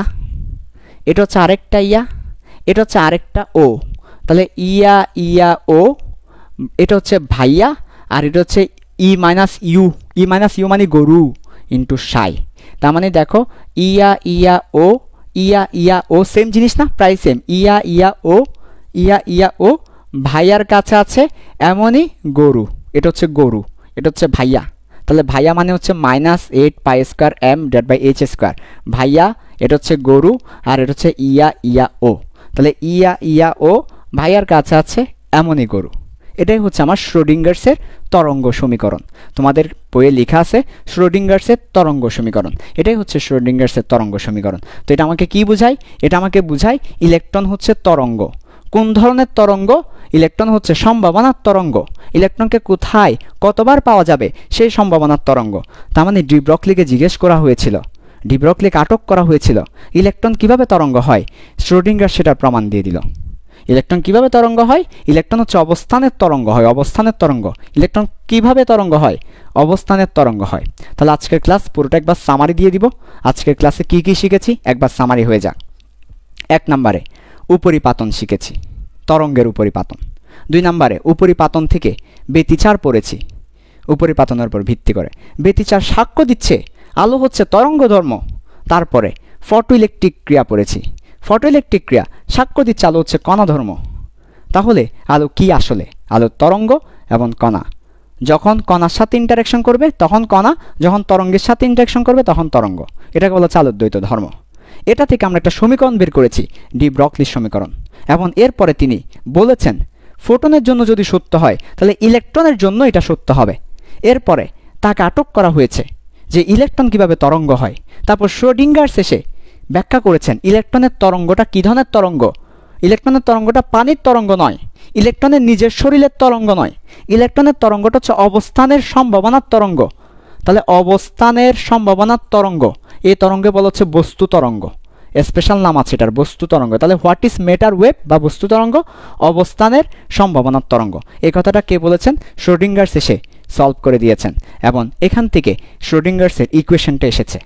এটা হচ্ছে আরেকটা ইয়া, এটা হচ্ছে আরেকটা ও। তাহলে ইয়া ও, এটা হচ্ছে ভাইয়া, আর এটা হচ্ছে ই মাইনাস ইউ মানে গরু ইন্টু সাই। তার মানে দেখো ইয়া ও ইয়া ইয়া ও সেম জিনিস না, প্রায় সেম। ইয়া ইয়া ও ভাইয়ার কাছে আছে এমনই গরু, এটা হচ্ছে গরু, এটা হচ্ছে ভাইয়া। তাহলে ভাইয়া মানে হচ্ছে -8 পাই স্কোয়ার m / h²। ভাইয়া এটা হচ্ছে গরু, আর এটা হচ্ছে ইয়া ও। তাহলে ইয়া ও ভাইয়ার কাছে আছে এমনই গরু। এটাই হচ্ছে আমার শ্রোডিঙ্গার্সের তরঙ্গ সমীকরণ। তোমাদের বইয়ে লেখা আছে শ্রোডিঙ্গার্সের তরঙ্গ সমীকরণ, এটাই হচ্ছে শ্রোডিঙ্গার্সের তরঙ্গ সমীকরণ। তো এটা আমাকে কি বোঝায়? এটা আমাকে বোঝায় ইলেকট্রন হচ্ছে তরঙ্গ। কোন ধরনের তরঙ্গ? ইলেকট্রন হচ্ছে সম্ভাবনার তরঙ্গ। ইলেকট্রনকে কোথায় কতবার পাওয়া যাবে সেই সম্ভাবনার তরঙ্গ। তার মানে ডি ব্রগলিকে জিজ্ঞেস করা হয়েছিল, ডি ব্রগলিকে আটক করা হয়েছিল ইলেকট্রন কিভাবে তরঙ্গ হয়। শ্রোডিঙ্গার সেটার প্রমাণ দিয়ে দিল। ইলেকট্রন কিভাবে তরঙ্গ হয়? ইলেকট্রন হচ্ছে অবস্থানের তরঙ্গ হয়, অবস্থানের তরঙ্গ। ইলেকট্রন কিভাবে তরঙ্গ হয়? অবস্থানের তরঙ্গ হয়। তাহলে আজকের ক্লাস পুরোটা একবার সামারি দিয়ে দিব। আজকের ক্লাসে কি কি শিখেছি একবার সামারি হয়ে যাক। 1 নম্বরে উপরিপাতন শিখেছি, তরঙ্গের উপরিপাতন। 2 নম্বরে উপরিপাতন থেকে ব্যতিচার পড়েছি, উপরিপাতনের উপর ভিত্তি করে ব্যতিচার সাক্ষ্য দিচ্ছে আলো হচ্ছে তরঙ্গ ধর্ম। তারপরে ফটো ইলেকট্রিক ক্রিয়া পড়েছি, ফটো ইলেকট্রিক ক্রিয়া সাক্ষ্য দিচ্ছে আলো হচ্ছে কণা ধর্ম। তাহলে আলো কি আসলে? আলো তরঙ্গ এবং কণা। যখন কণার সাথে ইন্টারাকশন করবে তখন কণা, যখন তরঙ্গের সাথে ইন্টারাকশন করবে তখন তরঙ্গ। এটাকে বলা হচ্ছে আলোর দ্বৈত ধর্ম। এটা থেকে আমরা একটা সমীকরণ বের করেছি, ডি ব্রগলির সমীকরণ। এবং এরপরে তিনি বলেছেন ফোটনের জন্য যদি সত্য হয় তাহলে ইলেকট্রনের জন্য এটা সত্য হবে। এরপরে তাকে আটক করা হয়েছে যে ইলেকট্রন কিভাবে তরঙ্গ হয়। তারপর শ্রোডিঙ্গার শেষে ব্যাখ্যা করেছেন ইলেকট্রনের তরঙ্গটা কী ধরনের তরঙ্গ। ইলেকট্রনের তরঙ্গটা পানির তরঙ্গ নয়, ইলেকট্রনের নিজের শরীরের তরঙ্গ নয়। ইলেকট্রনের তরঙ্গটা হচ্ছে অবস্থানের সম্ভাবনার তরঙ্গ। তাহলে অবস্থানের সম্ভাবনার তরঙ্গ, এই তরঙ্গে বলা হচ্ছে বস্তু তরঙ্গ। স্পেশাল নাম আছে এটার, বস্তু তরঙ্গ। তাহলে হোয়াট ইজ ম্যাটার ওয়েভ বা বস্তু তরঙ্গ? অবস্থানের সম্ভাবনার তরঙ্গ। এই কথাটা কে বলেছেন? শ্রোডিঙ্গার শেষে সলভ করে দিয়েছেন। এবং এখান থেকে শ্রোডিঙ্গার্সের ইকুয়েশনটা এসেছে।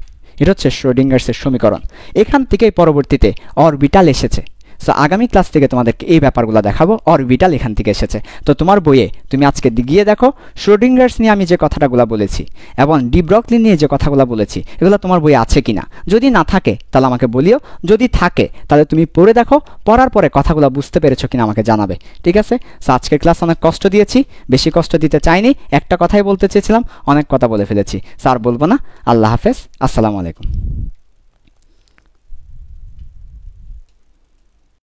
এটা হচ্ছে শ্রোডিঙ্গার্সের সমীকরণ। এখান থেকেই পরবর্তীতে অরবিটাল এসেছে। সো আগামী ক্লাস থেকে তোমাদেরকে এই ব্যাপারগুলো দেখাবো। অরবিটাল এখান থেকে এসেছে। তো তোমার বইয়ে তুমি আজকে গিয়ে দেখো শ্রোডিঙ্গার্স নিয়ে আমি যে কথাগুলো বলেছি এবং ডি ব্রগলি নিয়ে যে কথাগুলো বলেছি এগুলো তোমার বইয়ে আছে কিনা। যদি না থাকে তাহলে আমাকে বলিও, যদি থাকে তাহলে তুমি পড়ে দেখো, পড়ার পরে কথাগুলো বুঝতে পেরেছো কিনা আমাকে জানাবে, ঠিক আছে? সো আজকের ক্লাস অনেক কষ্ট দিয়েছি, বেশি কষ্ট দিতে চাইনি, একটা কথাই বলতে চেয়েছিলাম, অনেক কথা বলে ফেলেছি। স্যার বলবো না। আল্লাহ হাফেজ, আসসালামু আলাইকুম।